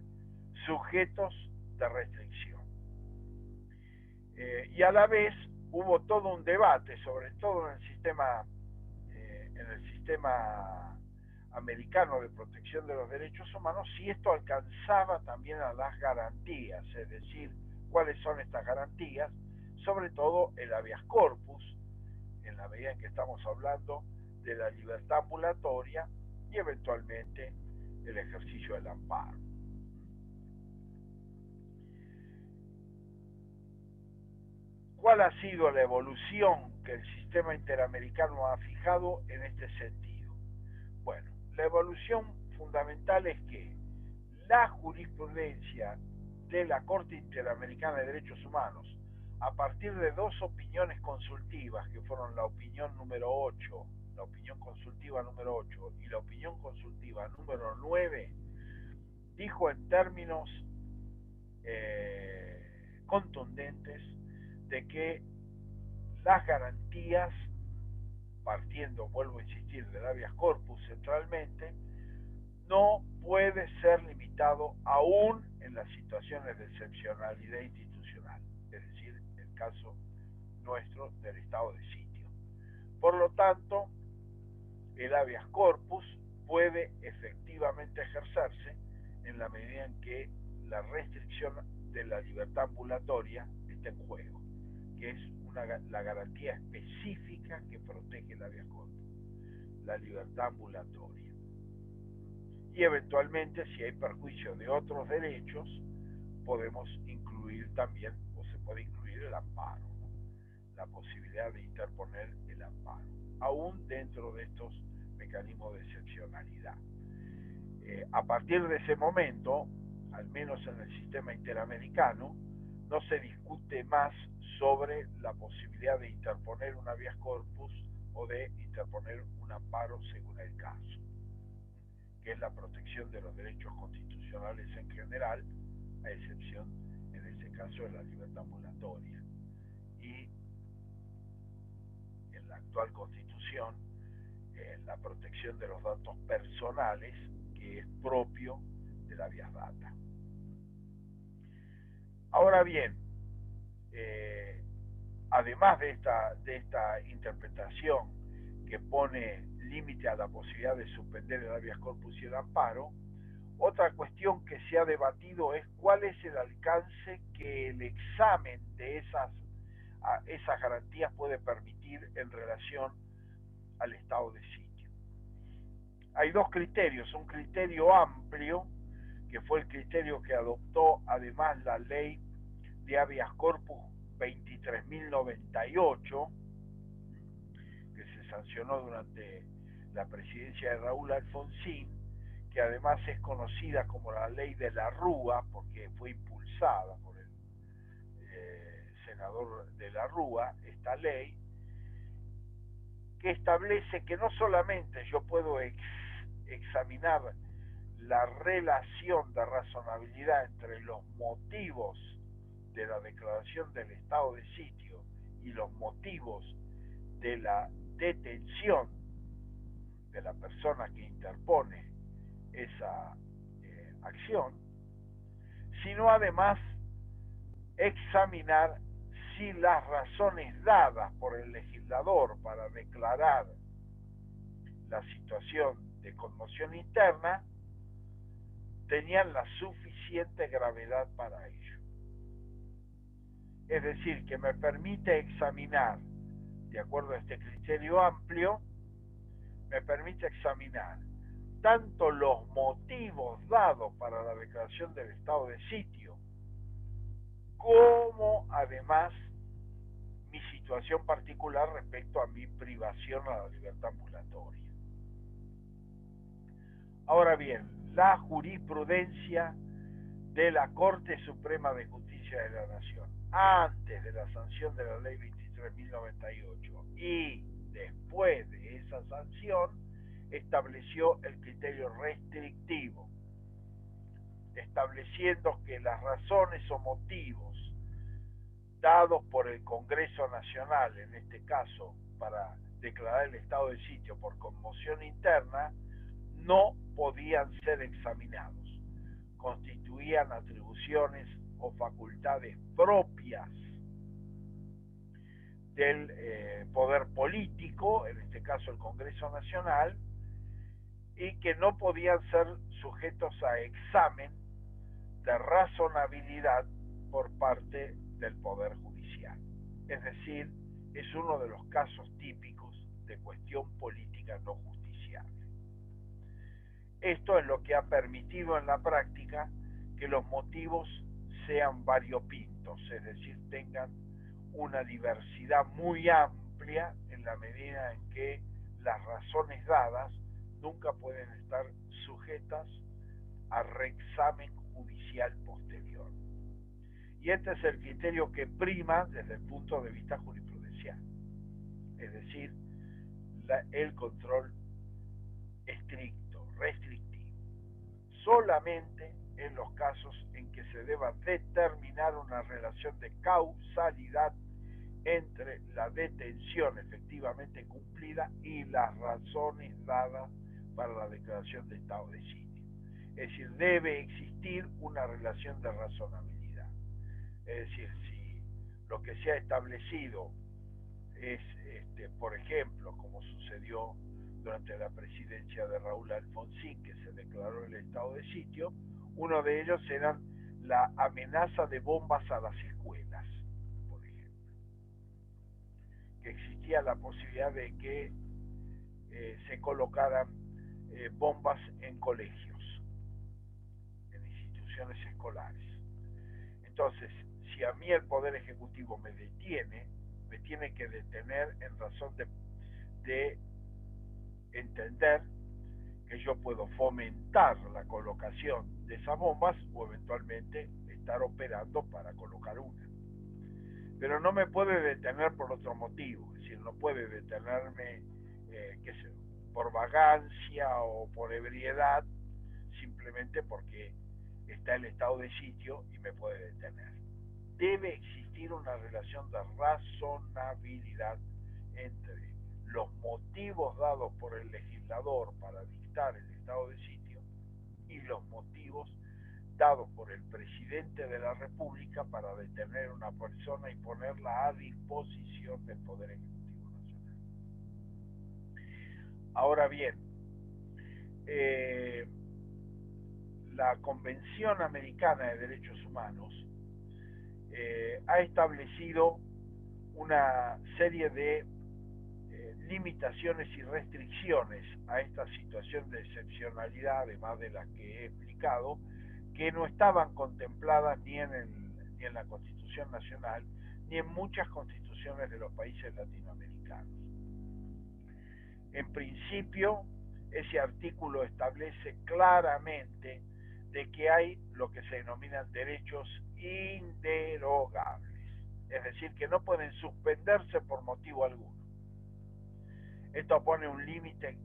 sujetos de restricción. Y a la vez hubo todo un debate, sobre todo en el sistema americano de protección de los derechos humanos, si esto alcanzaba también a las garantías, es decir, cuáles son estas garantías, sobre todo el habeas corpus, en la medida en que estamos hablando de la libertad ambulatoria y eventualmente el ejercicio del amparo. ¿Cuál ha sido la evolución que el sistema interamericano ha fijado en este sentido? Bueno, la evolución fundamental es que la jurisprudencia de la Corte Interamericana de Derechos Humanos, a partir de dos opiniones consultivas, que fueron la opinión número 8, la opinión consultiva número 8 y la opinión consultiva número 9, dijo en términos contundentes de que las garantías, partiendo, vuelvo a insistir, del habeas corpus centralmente, no puede ser limitado aún en las situaciones de excepcionalidad institucional, es decir, el caso nuestro del estado de sitio. Por lo tanto, el habeas corpus puede efectivamente ejercerse en la medida en que la restricción de la libertad ambulatoria está en juego, que es la garantía específica que protege el habeas corpus. la libertad ambulatoria. Y eventualmente, si hay perjuicio de otros derechos, podemos incluir también, o se puede incluir el amparo, ¿no? La posibilidad de interponer el amparo, aún dentro de estos mecanismos de excepcionalidad. A partir de ese momento, al menos en el sistema interamericano, no se discute más sobre la posibilidad de interponer un habeas corpus o de interponer un amparo según el caso, que es la protección de los derechos constitucionales en general, a excepción en este caso de la libertad ambulatoria. Y en la actual Constitución, la protección de los datos personales, que es propio de la habeas data. Ahora bien, además de esta interpretación que pone límite a la posibilidad de suspender el habeas corpus y el amparo, otra cuestión que se ha debatido es cuál es el alcance que el examen de esas garantías puede permitir en relación al estado de sitio. Hay dos criterios, un criterio amplio, que fue el criterio que adoptó además la ley de habeas corpus 23.098, que se sancionó durante la presidencia de Raúl Alfonsín, que además es conocida como la ley de la Rúa, porque fue impulsada por el senador de la Rúa, esta ley, que establece que no solamente yo puedo examinar la relación de razonabilidad entre los motivos de la declaración del estado de sitio y los motivos de la detención de la persona que interpone esa acción, sino además examinar si las razones dadas por el legislador para declarar la situación de conmoción interna tenían la suficiente gravedad para ello. Es decir, que me permite examinar, de acuerdo a este criterio amplio, me permite examinar tanto los motivos dados para la declaración del estado de sitio, como además mi situación particular respecto a mi privación a la libertad ambulatoria. Ahora bien, la jurisprudencia de la Corte Suprema de Justicia de la Nación, antes de la sanción de la ley 23.098 y después de esa sanción, estableció el criterio restrictivo, estableciendo que las razones o motivos dados por el Congreso Nacional, en este caso para declarar el estado de sitio por conmoción interna, no podían ser examinados, constituían atribuciones o facultades propias del poder político, en este caso el Congreso Nacional, y que no podían ser sujetos a examen de razonabilidad por parte del Poder Judicial. Es decir, es uno de los casos típicos de cuestión política no justiciable. Esto es lo que ha permitido en la práctica que los motivos sean variopintos, es decir, tengan una diversidad muy amplia en la medida en que las razones dadas nunca pueden estar sujetas a reexamen judicial posterior. Y este es el criterio que prima desde el punto de vista jurisprudencial, es decir, el control estricto, restrictivo, solamente en los casos en que se deba determinar una relación de causalidad entre la detención efectivamente cumplida y las razones dadas para la declaración de estado de sitio. Es decir, debe existir una relación de razonabilidad. Es decir, si lo que se ha establecido es, por ejemplo, como sucedió durante la presidencia de Raúl Alfonsín, que se declaró el estado de sitio, uno de ellos era la amenaza de bombas a las escuelas, por ejemplo, que existía la posibilidad de que se colocaran bombas en colegios, en instituciones escolares. Entonces, si a mí el Poder Ejecutivo me detiene, me tiene que detener en razón de entender que yo puedo fomentar la colocación de esas bombas o eventualmente estar operando para colocar una. Pero no me puede detener por otro motivo, es decir, no puede detenerme por vagancia o por ebriedad, simplemente porque está el estado de sitio y me puede detener. Debe existir una relación de razonabilidad entre los motivos dados por el legislador para dictar el estado de sitio y los motivos dados por el presidente de la República para detener a una persona y ponerla a disposición del Poder Ejecutivo Nacional. Ahora bien, la Convención Americana de Derechos Humanos ha establecido una serie de limitaciones y restricciones a esta situación de excepcionalidad, además de las que he explicado, que no estaban contempladas ni en la Constitución Nacional ni en muchas constituciones de los países latinoamericanos. En principio, ese artículo establece claramente de que hay lo que se denominan derechos inderogables, es decir, que no pueden suspenderse por motivo alguno. Esto pone un límite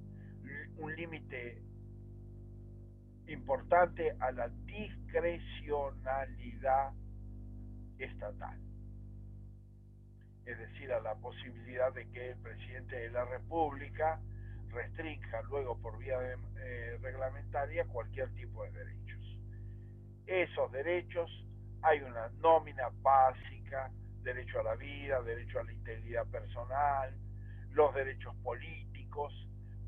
importante a la discrecionalidad estatal, es decir, a la posibilidad de que el presidente de la República restrinja luego por vía reglamentaria cualquier tipo de derechos. Esos derechos, hay una nómina básica, derecho a la vida, derecho a la integridad personal, los derechos políticos,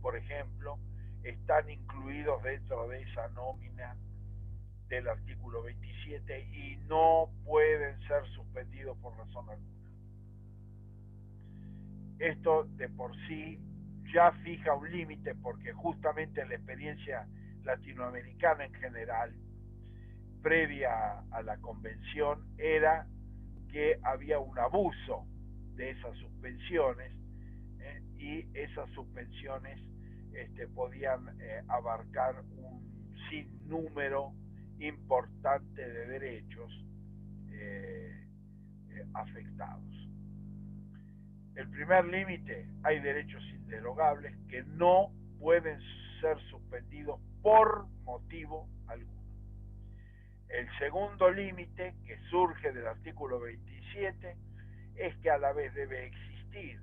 por ejemplo, están incluidos dentro de esa nómina del artículo 27 y no pueden ser suspendidos por razón alguna. Esto de por sí ya fija un límite, porque justamente la experiencia latinoamericana en general, previa a la convención, era que había un abuso de esas suspensiones, y esas suspensiones podían abarcar un sinnúmero importante de derechos afectados. El primer límite: hay derechos inderogables que no pueden ser suspendidos por motivo alguno. El segundo límite, que surge del artículo 27, es que a la vez debe existir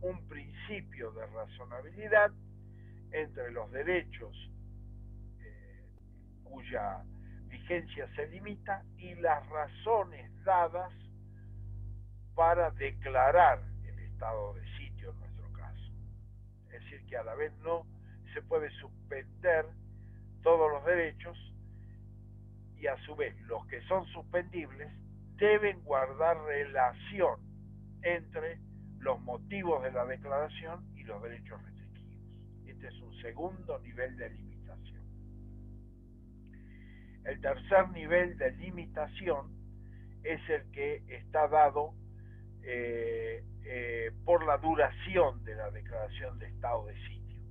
un principio de razonabilidad entre los derechos cuya vigencia se limita y las razones dadas para declarar el estado de sitio en nuestro caso. Es decir, que a la vez no se puede suspender todos los derechos, y a su vez los que son suspendibles deben guardar relación entre los motivos de la declaración y los derechos restringidos. Este es un segundo nivel de limitación. El tercer nivel de limitación es el que está dado por la duración de la declaración de estado de sitio.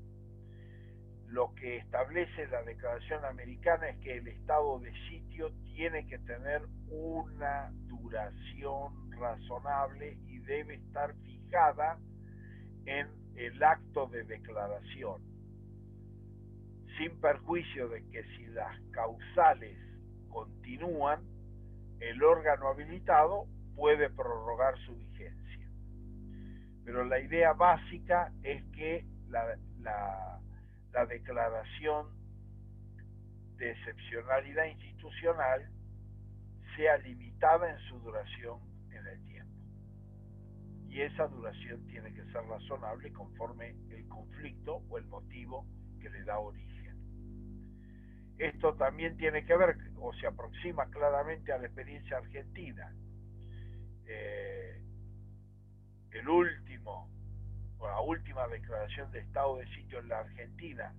Lo que establece la Declaración Americana es que el estado de sitio tiene que tener una duración razonable y debe estar fijada en el acto de declaración, sin perjuicio de que si las causales continúan, el órgano habilitado puede prorrogar su vigencia. Pero la idea básica es que la declaración de excepcionalidad institucional sea limitada en su duración en el tiempo. Y esa duración tiene que ser razonable conforme el conflicto o el motivo que le da origen. Esto también tiene que ver, o se aproxima claramente a la experiencia la última declaración de estado de sitio en la Argentina,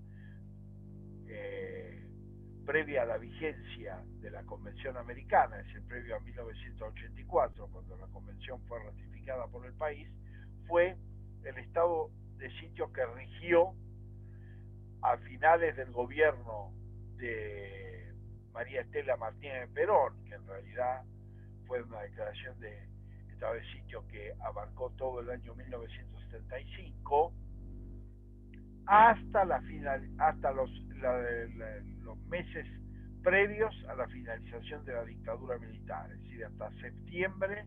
previa a la vigencia de la Convención Americana, es decir, previo a 1984, cuando la Convención fue ratificada por el país, fue el estado de sitio que rigió a finales del gobierno de María Estela Martínez Perón, que en realidad fue una declaración de estado de sitio que abarcó todo el año 1975, hasta los meses previos a la finalización de la dictadura militar, es decir, hasta septiembre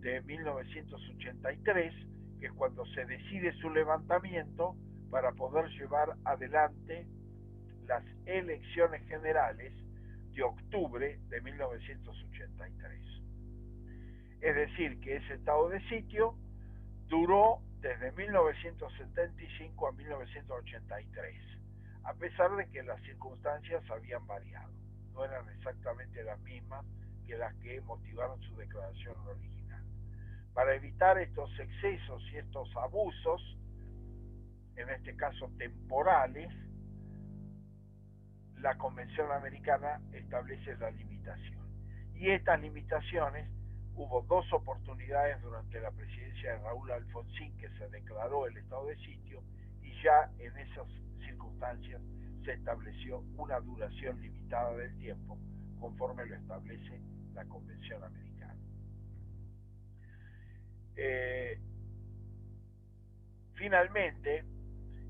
de 1983, que es cuando se decide su levantamiento para poder llevar adelante las elecciones generales de octubre de 1983. Es decir, que ese estado de sitio duró desde 1975 a 1983, a pesar de que las circunstancias habían variado, no eran exactamente las mismas que las que motivaron su declaración original. Para evitar estos excesos y estos abusos, en este caso temporales, la Convención Americana establece la limitación. Y estas limitaciones, hubo dos oportunidades durante la presidencia de Raúl Alfonsín que se declaró el estado de sitio, y ya en esas circunstancias se estableció una duración limitada del tiempo, conforme lo establece la Convención Americana. Finalmente,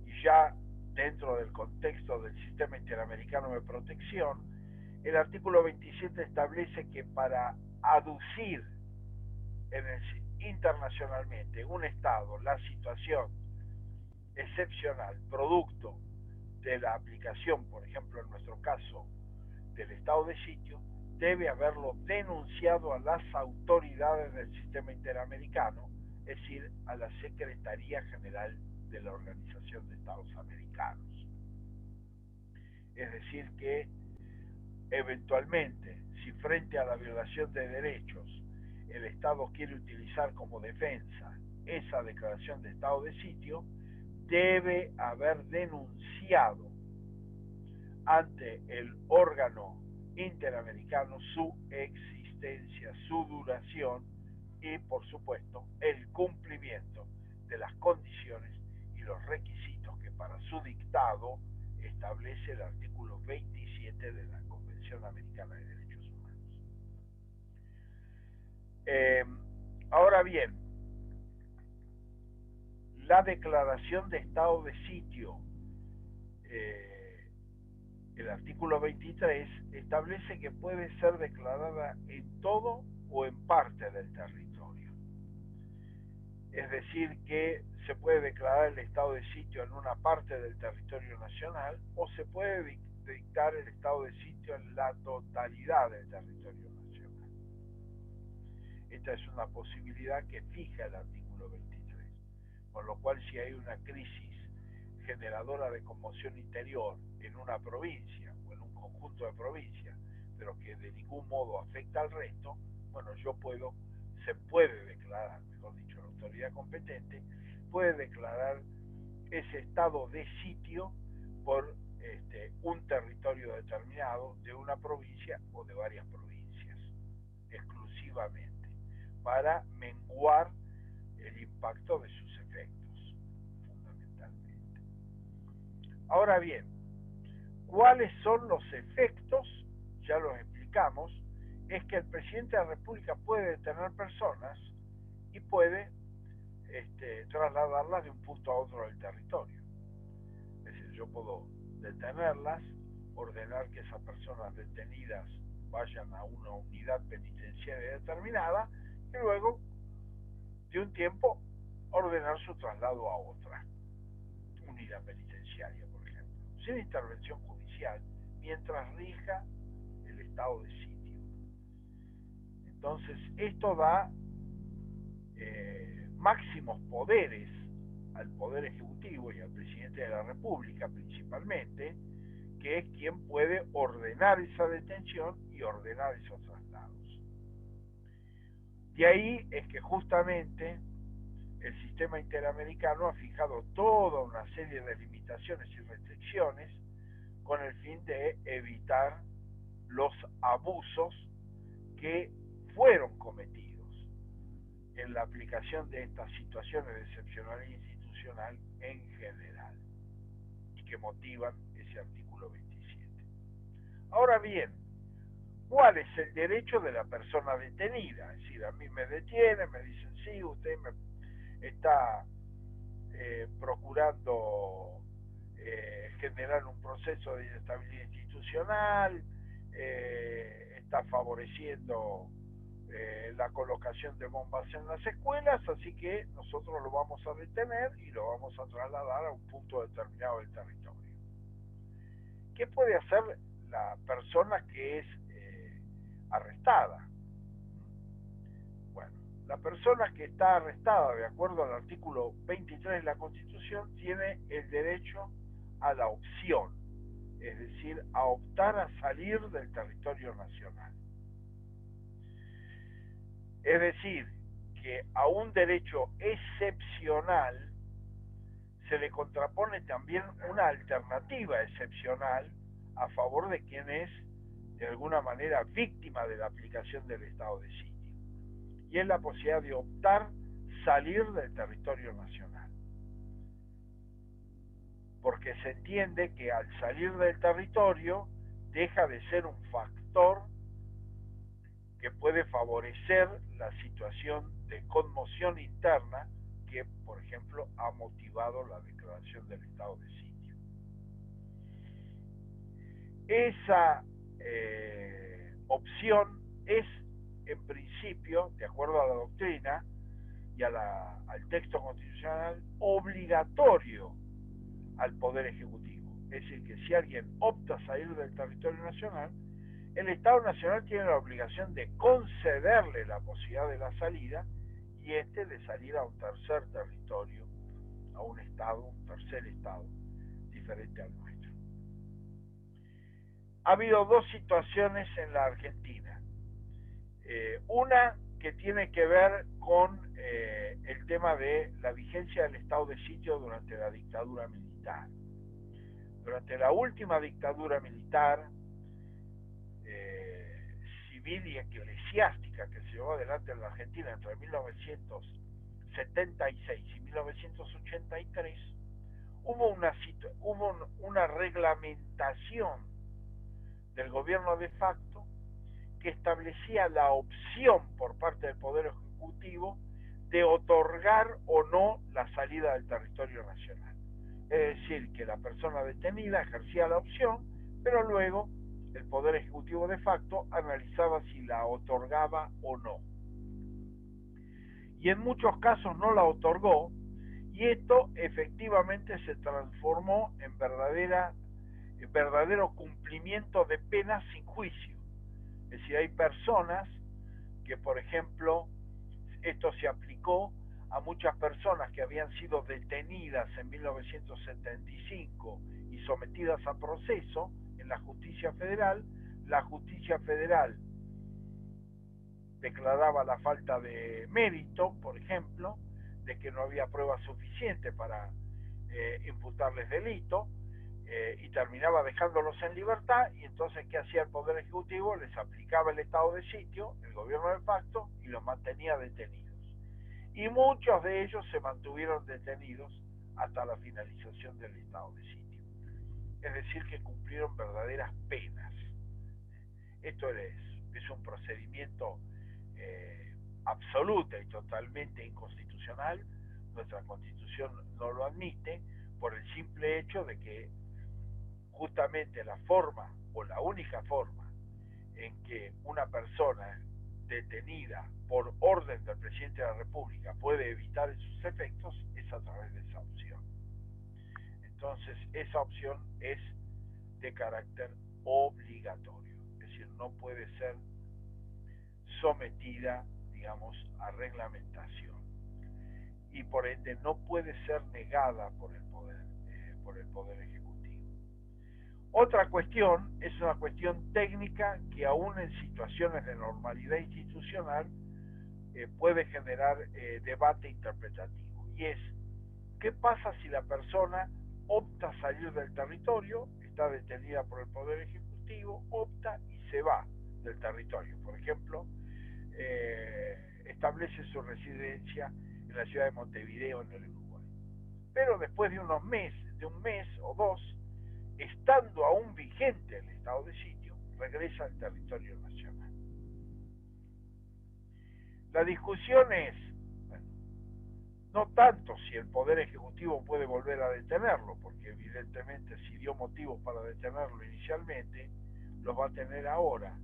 y ya dentro del contexto del sistema interamericano de protección, el artículo 27 establece que para aducir internacionalmente un Estado la situación excepcional producto de la aplicación, por ejemplo en nuestro caso, del estado de sitio, debe haberlo denunciado a las autoridades del sistema interamericano, es decir, a la Secretaría General de la Organización de Estados Americanos. Es decir, que eventualmente, si frente a la violación de derechos el Estado quiere utilizar como defensa esa declaración de estado de sitio, debe haber denunciado ante el órgano interamericano su existencia, su duración y, por supuesto, el cumplimiento de las condiciones y los requisitos que para su dictado establece el artículo 27 de la Convención Americana de Derechos Humanos. Ahora bien, la declaración de estado de sitio, el artículo 23, establece que puede ser declarada en todo o en parte del territorio. Es decir, que se puede declarar el estado de sitio en una parte del territorio nacional o se puede dictar el estado de sitio en la totalidad del territorio nacional. Esta es una posibilidad que fija el artículo 23, con lo cual si hay una crisis generadora de conmoción interior en una provincia o en un conjunto de provincias, pero que de ningún modo afecta al resto, bueno, se puede declarar, mejor dicho, la autoridad competente puede declarar ese estado de sitio por un territorio determinado de una provincia o de varias provincias, exclusivamente, para menguar el impacto de sus efectos, fundamentalmente. Ahora bien, ¿cuáles son los efectos? Ya los explicamos. Es que el presidente de la República puede detener personas y puede trasladarlas de un punto a otro del territorio. Es decir, yo puedo detenerlas, ordenar que esas personas detenidas vayan a una unidad penitenciaria determinada y luego, de un tiempo, ordenar su traslado a otra unidad penitenciaria, por ejemplo, sin intervención judicial, mientras rija el estado de sitio. Entonces, esto da máximos poderes al Poder Ejecutivo y al Presidente de la República principalmente, que es quien puede ordenar esa detención y ordenar esos traslados. De ahí es que justamente el sistema interamericano ha fijado toda una serie de limitaciones y restricciones con el fin de evitar los abusos que fueron cometidos en la aplicación de estas situaciones de excepcionalidad institucional en general y que motivan ese artículo 27. Ahora bien, ¿cuál es el derecho de la persona detenida? Es decir, a mí me detienen, me dicen, sí, usted me está procurando generar un proceso de inestabilidad institucional, está favoreciendo la colocación de bombas en las escuelas, así que nosotros lo vamos a detener y lo vamos a trasladar a un punto determinado del territorio. ¿Qué puede hacer la persona que es arrestada? Bueno, la persona que está arrestada, de acuerdo al artículo 23 de la Constitución, tiene el derecho a la opción, es decir, a optar a salir del territorio nacional. Es decir, que a un derecho excepcional se le contrapone también una alternativa excepcional a favor de quien es, de alguna manera, víctima de la aplicación del estado de sitio. Y es la posibilidad de optar salir del territorio nacional. Porque se entiende que al salir del territorio deja de ser un factor que puede favorecer la situación de conmoción interna que, por ejemplo, ha motivado la declaración del estado de sitio. Esa opción es, en principio, de acuerdo a la doctrina y al texto constitucional, obligatorio al Poder Ejecutivo. Es decir, que si alguien opta a salir del territorio nacional, el Estado Nacional tiene la obligación de concederle la posibilidad de la salida y de salir a un tercer territorio, a un Estado, un tercer Estado, diferente al nuestro. Ha habido dos situaciones en la Argentina. Una que tiene que ver con el tema de la vigencia del estado de sitio durante la dictadura militar. Durante la última dictadura militar, civil y eclesiástica que se llevó adelante en la Argentina entre 1976 y 1983, hubo una reglamentación del gobierno de facto que establecía la opción por parte del Poder Ejecutivo de otorgar o no la salida del territorio nacional. Es decir, que la persona detenida ejercía la opción, pero luego el Poder Ejecutivo de facto analizaba si la otorgaba o no. Y en muchos casos no la otorgó, y esto efectivamente se transformó en verdadero cumplimiento de penas sin juicio. Es decir, hay personas que, por ejemplo, esto se aplicó a muchas personas que habían sido detenidas en 1975 y sometidas a proceso en la justicia federal. La justicia federal declaraba la falta de mérito, por ejemplo, de que no había pruebas suficientes para imputarles delito, y terminaba dejándolos en libertad. Y entonces, ¿qué hacía el Poder Ejecutivo? Les aplicaba el estado de sitio, el gobierno de facto, y los mantenía detenidos. Y muchos de ellos se mantuvieron detenidos hasta la finalización del estado de sitio. Es decir, que cumplieron verdaderas penas. Esto es un procedimiento absoluta y totalmente inconstitucional. Nuestra Constitución no lo admite por el simple hecho de que justamente la forma o la única forma en que una persona detenida por orden del presidente de la República puede evitar esos efectos es a través de esa opción. Entonces, esa opción es de carácter obligatorio, es decir, no puede ser sometida, digamos, a reglamentación, y por ende no puede ser negada por el Poder Ejecutivo. Otra cuestión es una cuestión técnica que aún en situaciones de normalidad institucional puede generar debate interpretativo. y es, ¿qué pasa si la persona opta a salir del territorio, está detenida por el Poder Ejecutivo, opta y se va del territorio? Por ejemplo, establece su residencia en la ciudad de Montevideo, en el Uruguay. Pero después de un mes o dos, estando aún vigente el estado de sitio, regresa al territorio nacional. La discusión es, bueno, no tanto si el Poder Ejecutivo puede volver a detenerlo, porque evidentemente si dio motivos para detenerlo inicialmente, los va a tener ahora,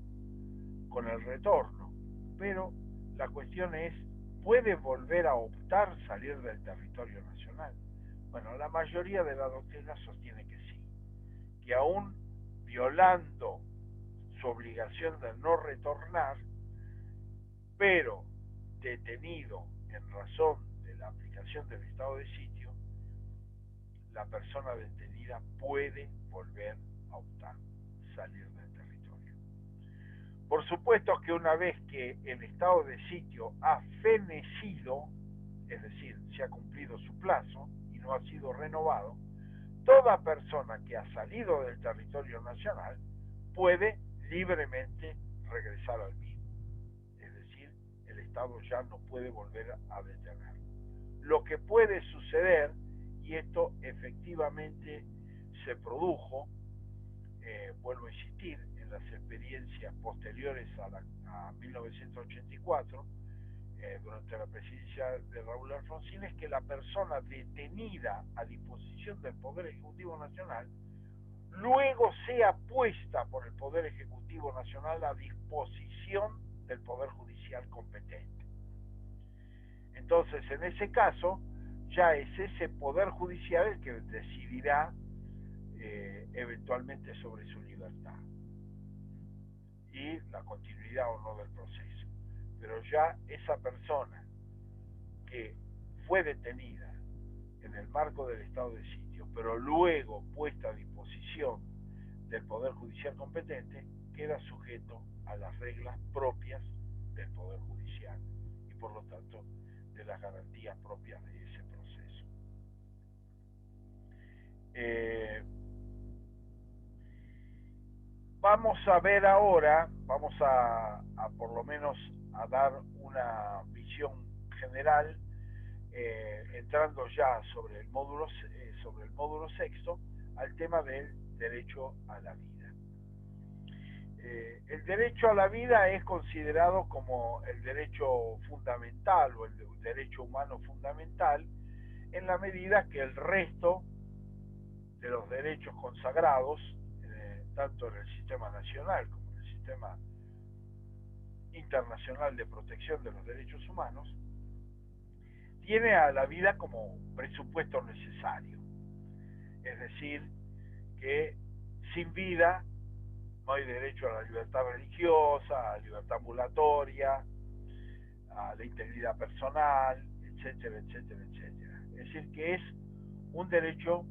con el retorno. Pero la cuestión es, ¿puede volver a optar salir del territorio nacional? Bueno, la mayoría de la doctrina sostiene que sí, que aún violando su obligación de no retornar, pero detenido en razón de la aplicación del estado de sitio, la persona detenida puede volver a optar salir del territorio. Por supuesto que una vez que el estado de sitio ha fenecido, es decir, se ha cumplido su plazo y no ha sido renovado, toda persona que ha salido del territorio nacional puede libremente regresar al mismo. Es decir, el Estado ya no puede volver a detener. Lo que puede suceder, y esto efectivamente se produjo, vuelvo a insistir, en las experiencias posteriores a 1984, durante la presidencia de Raúl Alfonsín, es que la persona detenida a disposición del Poder Ejecutivo Nacional luego sea puesta por el Poder Ejecutivo Nacional a disposición del Poder Judicial competente. Entonces, en ese caso, ya es ese Poder Judicial el que decidirá eventualmente sobre su libertad y la continuidad o no del proceso. Pero ya esa persona que fue detenida en el marco del estado de sitio, pero luego puesta a disposición del Poder Judicial competente, queda sujeto a las reglas propias del Poder Judicial y por lo tanto de las garantías propias de ese proceso. Vamos a ver ahora, vamos a por lo menos a dar una visión general, entrando ya sobre el módulo sexto, al tema del derecho a la vida. El derecho a la vida es considerado como el derecho fundamental o el derecho humano fundamental en la medida que el resto de los derechos consagrados, tanto en el sistema nacional como en el sistema internacional de protección de los derechos humanos, tiene a la vida como presupuesto necesario. Es decir, que sin vida no hay derecho a la libertad religiosa, a la libertad ambulatoria, a la integridad personal, etcétera, etcétera, etcétera. Es decir, que es un derecho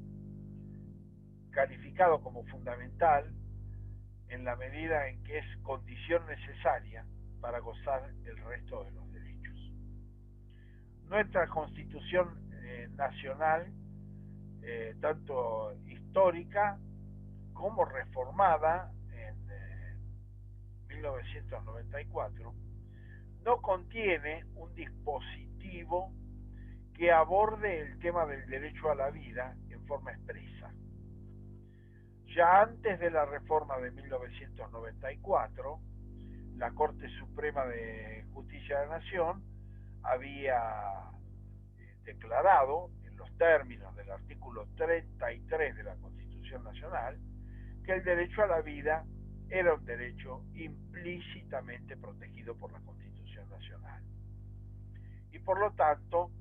calificado como fundamental en la medida en que es condición necesaria para gozar el resto de los derechos. Nuestra Constitución nacional, tanto histórica como reformada en 1994, no contiene un dispositivo que aborde el tema del derecho a la vida en forma expresa. Ya antes de la reforma de 1994, la Corte Suprema de Justicia de la Nación había declarado, en los términos del artículo 33 de la Constitución Nacional, que el derecho a la vida era un derecho implícitamente protegido por la Constitución Nacional. Y por lo tanto,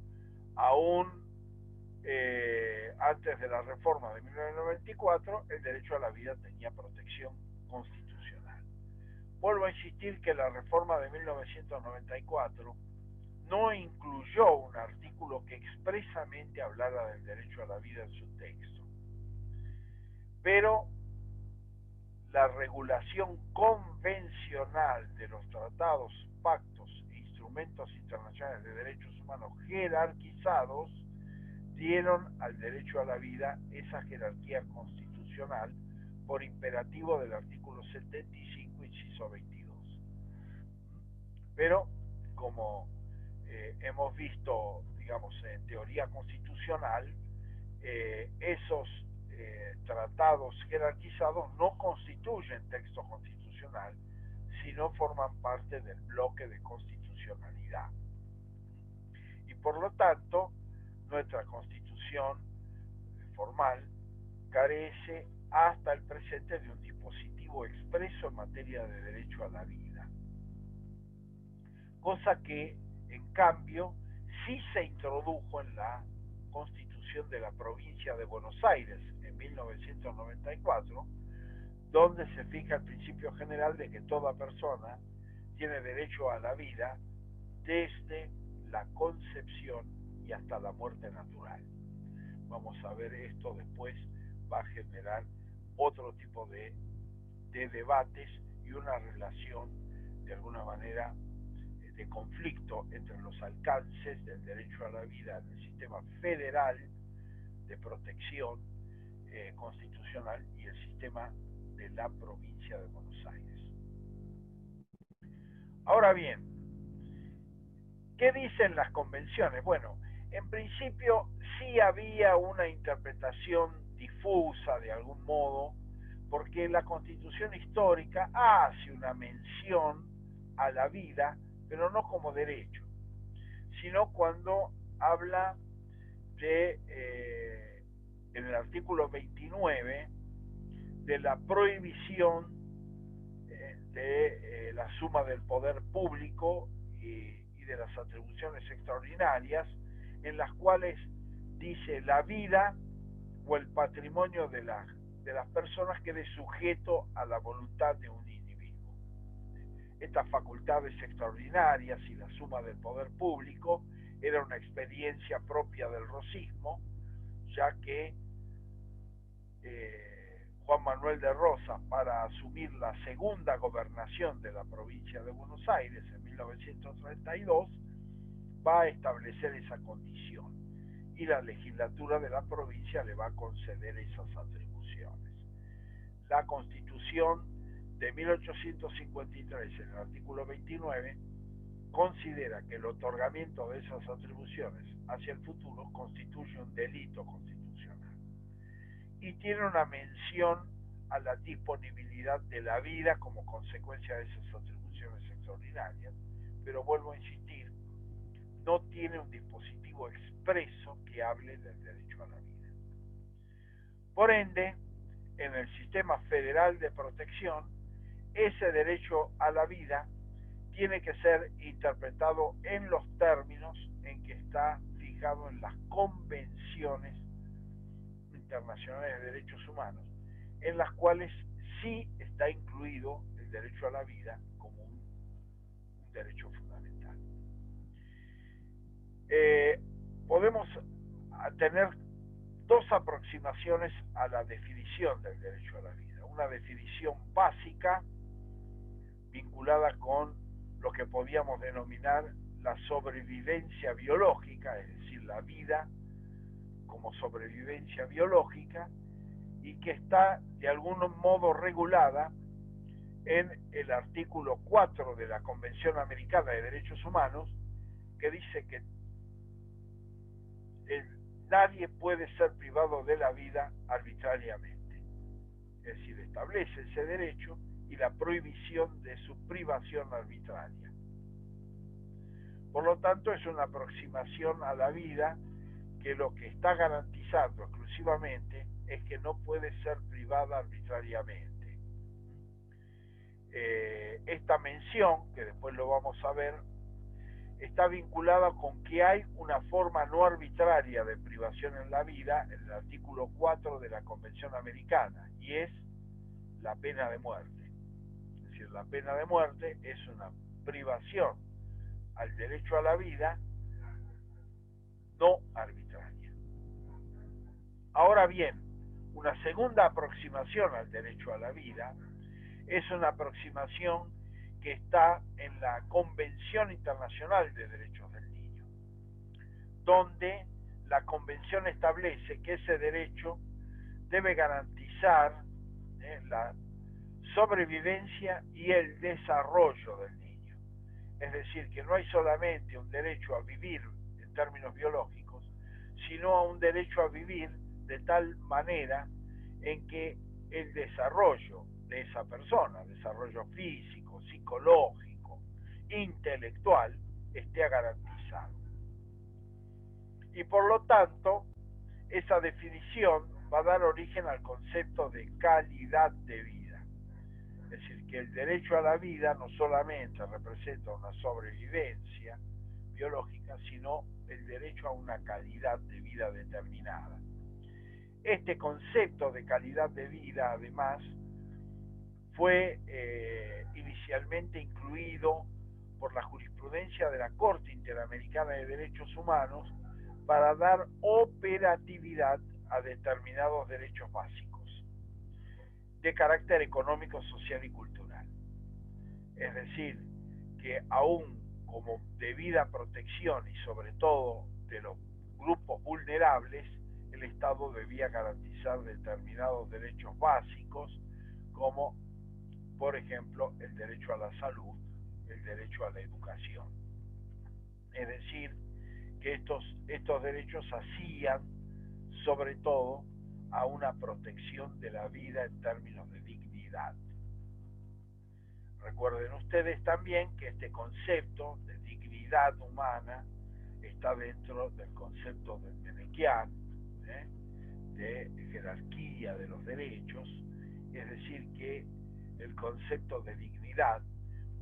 aún antes de la reforma de 1994, el derecho a la vida tenía protección constitucional. Vuelvo a insistir que la reforma de 1994 no incluyó un artículo que expresamente hablara del derecho a la vida en su texto, pero la regulación convencional de los tratados, pactos e instrumentos internacionales de derechos humanos jerarquizados dieron al derecho a la vida esa jerarquía constitucional por imperativo del artículo 75, inciso 22. Pero, como hemos visto, digamos, en teoría constitucional, esos tratados jerarquizados no constituyen texto constitucional, sino forman parte del bloque de constitucionalidad. Y por lo tanto, nuestra constitución formal carece hasta el presente de un dispositivo expreso en materia de derecho a la vida, cosa que en cambio sí se introdujo en la Constitución de la provincia de Buenos Aires en 1994, donde se fija el principio general de que toda persona tiene derecho a la vida desde la concepción y hasta la muerte natural. Vamos a ver esto después, va a generar otro tipo de debates y una relación de alguna manera de conflicto entre los alcances del derecho a la vida en el sistema federal de protección constitucional y el sistema de la provincia de Buenos Aires. Ahora bien, ¿qué dicen las convenciones? Bueno, en principio sí había una interpretación difusa de algún modo, porque la Constitución histórica hace una mención a la vida, pero no como derecho, sino cuando habla de, en el artículo 29, de la prohibición de la suma del poder público y de las atribuciones extraordinarias, en las cuales dice la vida o el patrimonio de las personas quede sujeto a la voluntad de un individuo. Estas facultades extraordinarias y la suma del poder público era una experiencia propia del rosismo, ya que Juan Manuel de Rosas, para asumir la segunda gobernación de la provincia de Buenos Aires en 1932, va a establecer esa condición y la legislatura de la provincia le va a conceder esas atribuciones. La Constitución de 1853, en el artículo 29, considera que el otorgamiento de esas atribuciones hacia el futuro constituye un delito constitucional y tiene una mención a la disponibilidad de la vida como consecuencia de esas atribuciones extraordinarias, pero vuelvo a insistir, no tiene un dispositivo expreso que hable del derecho a la vida. Por ende, en el sistema federal de protección, ese derecho a la vida tiene que ser interpretado en los términos en que está fijado en las convenciones internacionales de derechos humanos, en las cuales sí está incluido el derecho a la vida como un derecho fundamental. Podemos tener dos aproximaciones a la definición del derecho a la vida. Una definición básica vinculada con lo que podíamos denominar la sobrevivencia biológica, es decir, la vida como sobrevivencia biológica, y que está de algún modo regulada en el artículo 4 de la Convención Americana de Derechos Humanos, que dice que nadie puede ser privado de la vida arbitrariamente. Es decir, establece ese derecho y la prohibición de su privación arbitraria. Por lo tanto, es una aproximación a la vida que lo que está garantizando exclusivamente es que no puede ser privada arbitrariamente. Esta mención, que después lo vamos a ver, está vinculada con que hay una forma no arbitraria de privación en la vida en el artículo 4 de la Convención Americana, y es la pena de muerte. Es decir, la pena de muerte es una privación al derecho a la vida no arbitraria. Ahora bien, una segunda aproximación al derecho a la vida es una aproximación que está en la Convención Internacional de Derechos del Niño, donde la Convención establece que ese derecho debe garantizar la sobrevivencia y el desarrollo del niño. Es decir, que no hay solamente un derecho a vivir en términos biológicos, sino a un derecho a vivir de tal manera en que el desarrollo de esa persona, desarrollo físico, psicológico, intelectual, esté garantizado. Y por lo tanto, esa definición va a dar origen al concepto de calidad de vida. Es decir, que el derecho a la vida no solamente representa una sobrevivencia biológica, sino el derecho a una calidad de vida determinada. Este concepto de calidad de vida, además, fue inicialmente incluido por la jurisprudencia de la Corte Interamericana de Derechos Humanos para dar operatividad a determinados derechos básicos de carácter económico, social y cultural. Es decir, que aún como debida protección y sobre todo de los grupos vulnerables, el Estado debía garantizar determinados derechos básicos como, por ejemplo, el derecho a la salud, el derecho a la educación. Es decir, que estos derechos hacían sobre todo a una protección de la vida en términos de dignidad. Recuerden ustedes también que este concepto de dignidad humana está dentro del concepto del Menequian, de jerarquía de los derechos, es decir, que el concepto de dignidad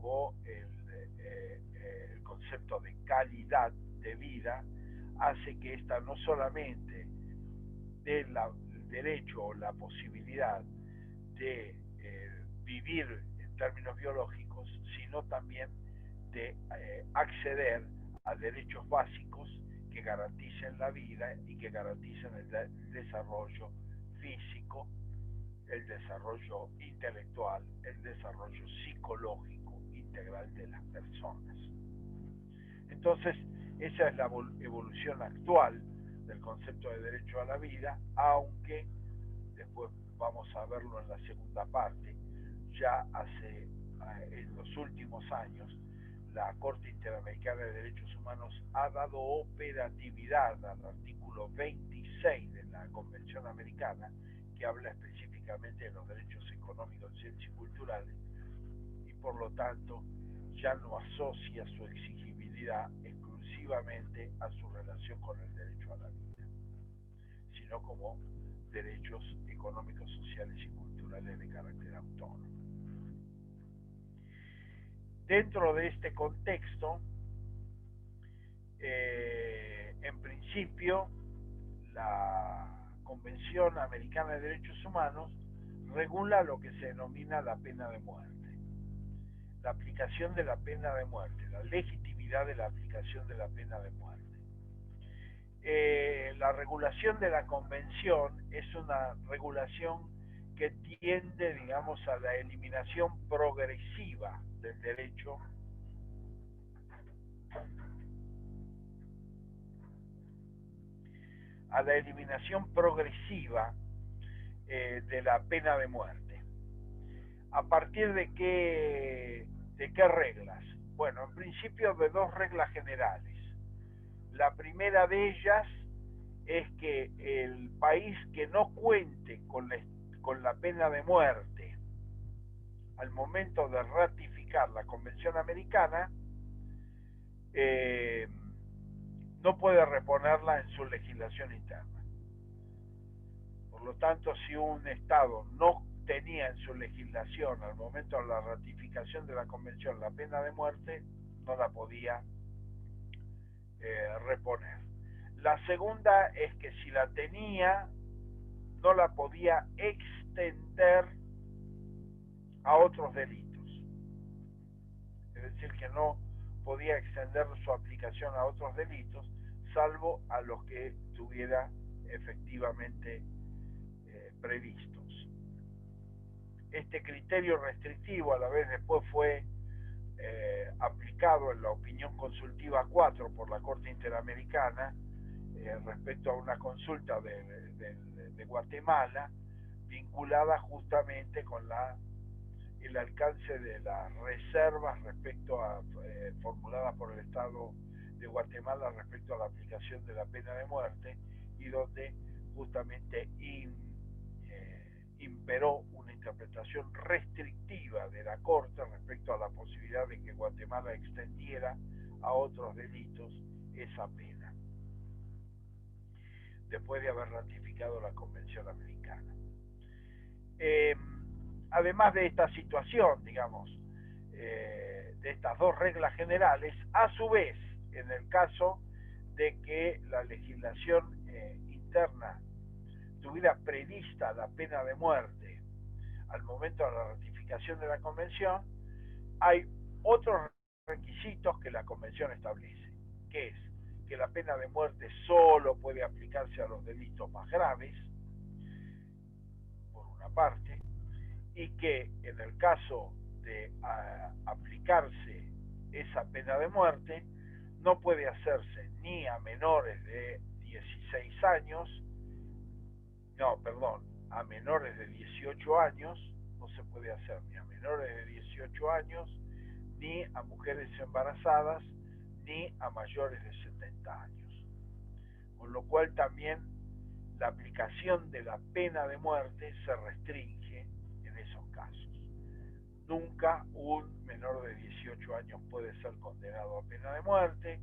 o el concepto de calidad de vida hace que esta no solamente dé el derecho o la posibilidad de vivir en términos biológicos, sino también de acceder a derechos básicos que garanticen la vida y que garanticen el desarrollo físico, el desarrollo intelectual, el desarrollo psicológico integral de las personas. Entonces, esa es la evolución actual del concepto de derecho a la vida, aunque después vamos a verlo en la segunda parte, ya en los últimos años, la Corte Interamericana de Derechos Humanos ha dado operatividad al artículo 26 de la Convención Americana, que habla específicamente de los derechos económicos, sociales y culturales, y por lo tanto ya no asocia su exigibilidad exclusivamente a su relación con el derecho a la vida, sino como derechos económicos, sociales y culturales de carácter autónomo. Dentro de este contexto, en principio, la Convención Americana de Derechos Humanos regula lo que se denomina la pena de muerte, la aplicación de la pena de muerte, la legitimidad de la aplicación de la pena de muerte. La regulación de la Convención es una regulación que tiende, digamos, a la eliminación progresiva del derecho de la pena de muerte. ¿A partir de qué reglas? Bueno, en principio de dos reglas generales. La primera de ellas es que el país que no cuente con la pena de muerte al momento de ratificar la Convención Americana no puede reponerla en su legislación interna. Por lo tanto, si un Estado no tenía en su legislación al momento de la ratificación de la Convención la pena de muerte, no la podía reponer. La segunda es que si la tenía, no la podía extender a otros delitos. Es decir, que no podía extender su aplicación a otros delitos, salvo a los que tuviera efectivamente previstos. Este criterio restrictivo a la vez después fue aplicado en la opinión consultiva 4 por la Corte Interamericana respecto a una consulta de Guatemala vinculada justamente con el alcance de las reservas respecto a formuladas por el Estado de Guatemala respecto a la aplicación de la pena de muerte, y donde justamente imperó una interpretación restrictiva de la Corte respecto a la posibilidad de que Guatemala extendiera a otros delitos esa pena, después de haber ratificado la Convención Americana. Además de esta situación, digamos, de estas dos reglas generales, a su vez, en el caso de que la legislación interna tuviera prevista la pena de muerte al momento de la ratificación de la Convención, hay otros requisitos que la Convención establece, que es que la pena de muerte solo puede aplicarse a los delitos más graves, por una parte, y que en el caso de aplicarse esa pena de muerte no puede hacerse ni a menores de 16 años, a menores de 18 años, no se puede hacer ni a menores de 18 años, ni a mujeres embarazadas, ni a mayores de 70 años. Con lo cual también la aplicación de la pena de muerte se restringe en esos casos. Nunca un menor de 18 años puede ser condenado a pena de muerte,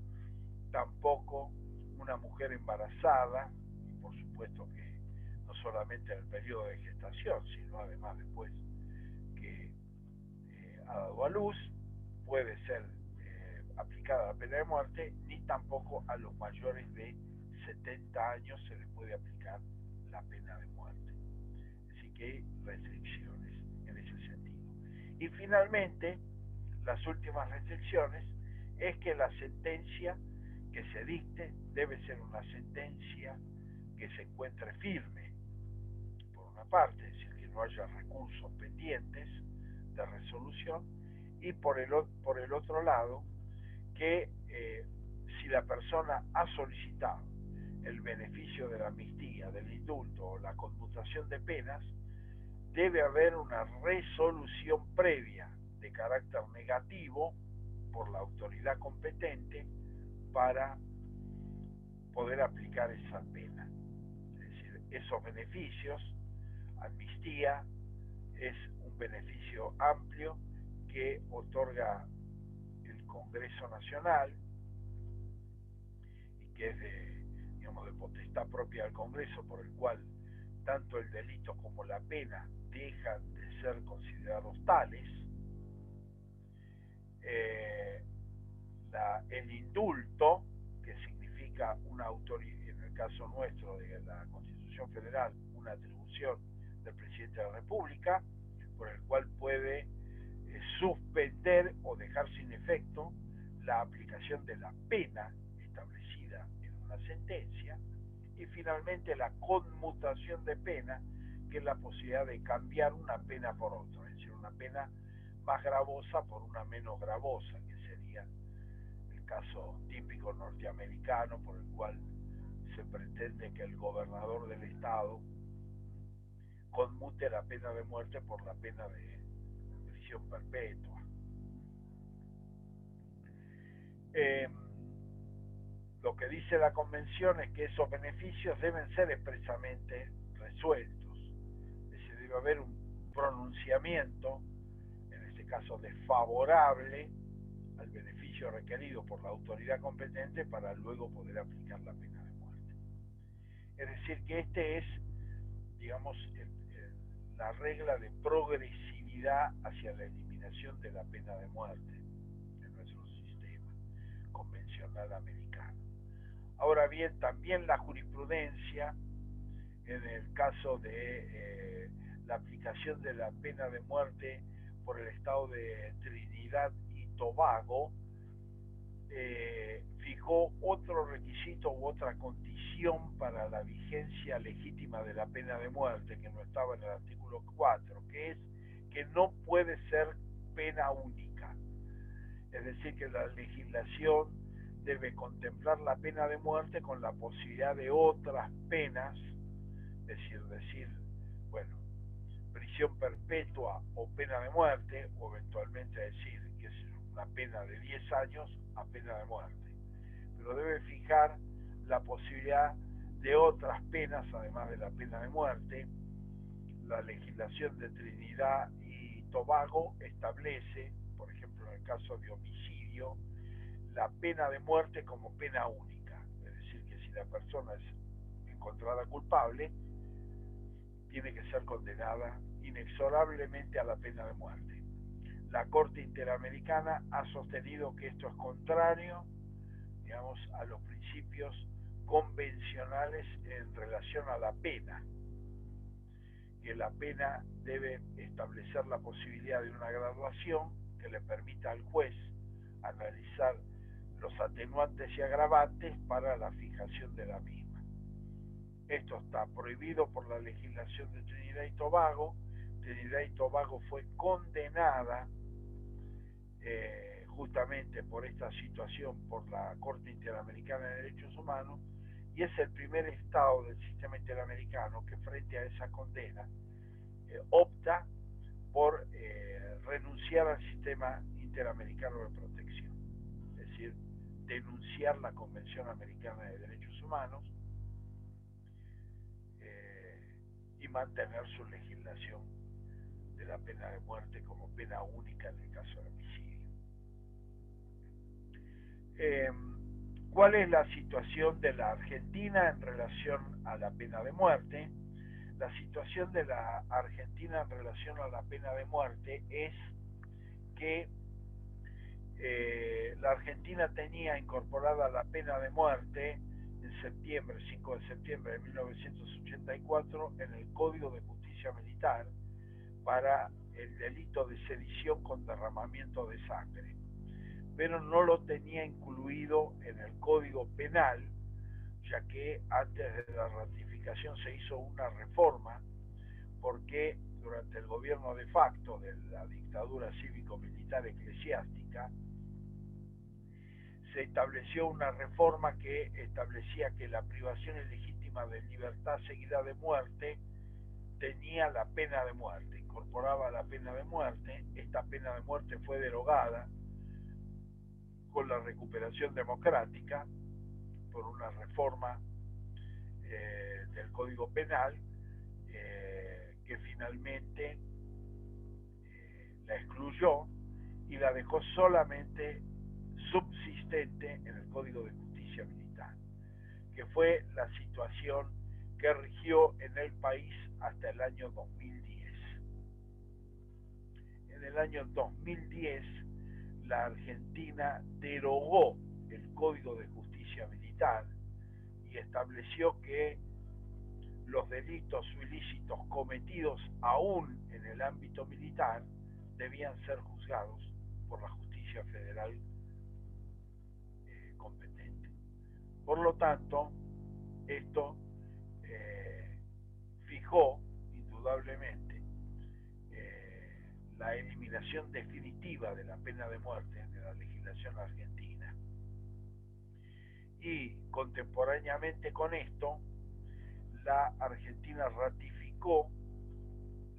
tampoco una mujer embarazada, y por supuesto que no solamente en el periodo de gestación, sino además después que ha dado a luz, puede ser aplicada la pena de muerte, ni tampoco a los mayores de 70 años se les puede aplicar la pena de muerte. Así que hay restricciones en ese sentido. Y finalmente, las últimas restricciones es que la sentencia que se dicte debe ser una sentencia que se encuentre firme, por una parte, es decir, que no haya recursos pendientes de resolución, y por el otro lado, que si la persona ha solicitado el beneficio de la amnistía, del indulto o la conmutación de penas, debe haber una resolución previa de carácter negativo por la autoridad competente para poder aplicar esa pena. Es decir, esos beneficios, amnistía, es un beneficio amplio que otorga el Congreso Nacional y que es de potestad propia del Congreso, por el cual tanto el delito como la pena dejan de ser considerados tales. El indulto, que significa una autoridad, en el caso nuestro de la Constitución Federal, una atribución del Presidente de la República, por el cual puede suspender o dejar sin efecto la aplicación de la pena establecida en una sentencia. Y finalmente la conmutación de pena, que es la posibilidad de cambiar una pena por otra, es decir, una pena más gravosa por una menos gravosa, que sería el caso típico norteamericano, por el cual se pretende que el gobernador del estado conmute la pena de muerte por la pena de prisión perpetua. Lo que dice la Convención es que esos beneficios deben ser expresamente resueltos, es decir, debe haber un pronunciamiento, en este caso desfavorable, al beneficio requerido por la autoridad competente para luego poder aplicar la pena de muerte. Es decir, que este es, digamos, la regla de progresividad hacia la eliminación de la pena de muerte en nuestro sistema convencional americano. Ahora bien, también la jurisprudencia, en el caso de la aplicación de la pena de muerte por el estado de Trinidad y Tobago, fijó otro requisito u otra condición para la vigencia legítima de la pena de muerte, que no estaba en el artículo 4, que es que no puede ser pena única. Es decir, que la legislación debe contemplar la pena de muerte con la posibilidad de otras penas, es decir, bueno, prisión perpetua o pena de muerte, o eventualmente decir que es una pena de 10 años a pena de muerte. Pero debe fijar la posibilidad de otras penas, además de la pena de muerte. La legislación de Trinidad y Tobago establece, por ejemplo, en el caso de homicidio, la pena de muerte como pena única. Es decir, que si la persona es encontrada culpable, tiene que ser condenada inexorablemente a la pena de muerte. La Corte Interamericana ha sostenido que esto es contrario, digamos, a los principios convencionales en relación a la pena, que la pena debe establecer la posibilidad de una graduación que le permita al juez analizar los atenuantes y agravantes para la fijación de la misma. Esto está prohibido por la legislación de Trinidad y Tobago. Trinidad y Tobago fue condenada justamente por esta situación por la Corte Interamericana de Derechos Humanos, y es el primer estado del sistema interamericano que frente a esa condena opta por renunciar al sistema interamericano de protección, es decir, denunciar la Convención Americana de Derechos Humanos y mantener su legislación de la pena de muerte como pena única en el caso de homicidio. ¿Cuál es la situación de la Argentina en relación a la pena de muerte? La situación de la Argentina en relación a la pena de muerte es que la Argentina tenía incorporada la pena de muerte en septiembre, 5 de septiembre de 1984, en el Código de Justicia Militar para el delito de sedición con derramamiento de sangre, pero no lo tenía incluido en el Código Penal, ya que antes de la ratificación se hizo una reforma, porque durante el gobierno de facto de la dictadura cívico-militar eclesiástica se estableció una reforma que establecía que la privación ilegítima de libertad seguida de muerte tenía la pena de muerte, incorporaba la pena de muerte. Esta pena de muerte fue derogada con la recuperación democrática por una reforma del Código Penal que finalmente la excluyó y la dejó solamente subsistente en el Código de Justicia Militar, que fue la situación que rigió en el país hasta el año 2010. En el año 2010 la Argentina derogó el Código de Justicia Militar y estableció que los delitos o ilícitos cometidos aún en el ámbito militar debían ser juzgados por la justicia federal competente. Por lo tanto, esto fijó indudablemente la eliminación definitiva de la pena de muerte de la legislación argentina. Y contemporáneamente con esto, la Argentina ratificó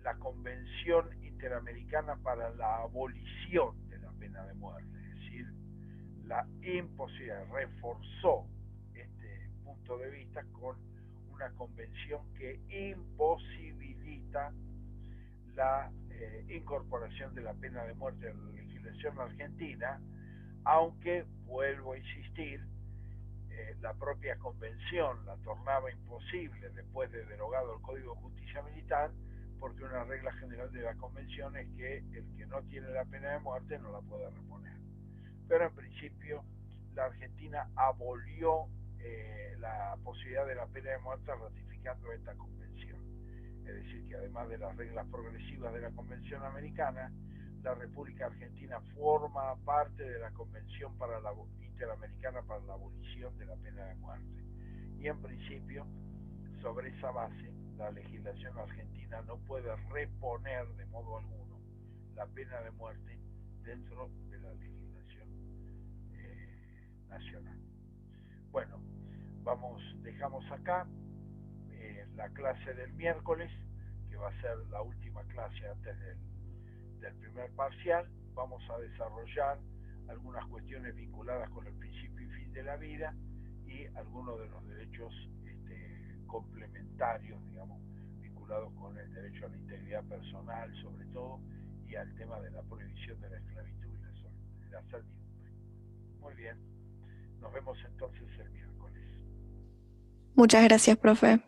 la Convención Interamericana para la Abolición de la Pena de Muerte, es decir, la imposibilidad, reforzó este punto de vista con una convención que imposibilita la incorporación de la pena de muerte en la legislación argentina, aunque, vuelvo a insistir, la propia convención la tornaba imposible después de derogado el Código de Justicia Militar, porque una regla general de la convención es que el que no tiene la pena de muerte no la puede reponer. Pero en principio la Argentina abolió la posibilidad de la pena de muerte ratificando esta convención. Es decir, que además de las reglas progresivas de la Convención Americana, la República Argentina forma parte de la Convención Interamericana para la Abolición de la Pena de Muerte. Y en principio, sobre esa base, la legislación argentina no puede reponer de modo alguno la pena de muerte dentro de la legislación nacional. Bueno, dejamos acá la clase del miércoles, que va a ser la última clase antes del primer parcial. Vamos a desarrollar algunas cuestiones vinculadas con el principio y fin de la vida y algunos de los derechos complementarios, digamos, vinculados con el derecho a la integridad personal, sobre todo, y al tema de la prohibición de la esclavitud y la servidumbre. Muy bien, nos vemos entonces el miércoles. Muchas gracias, profe.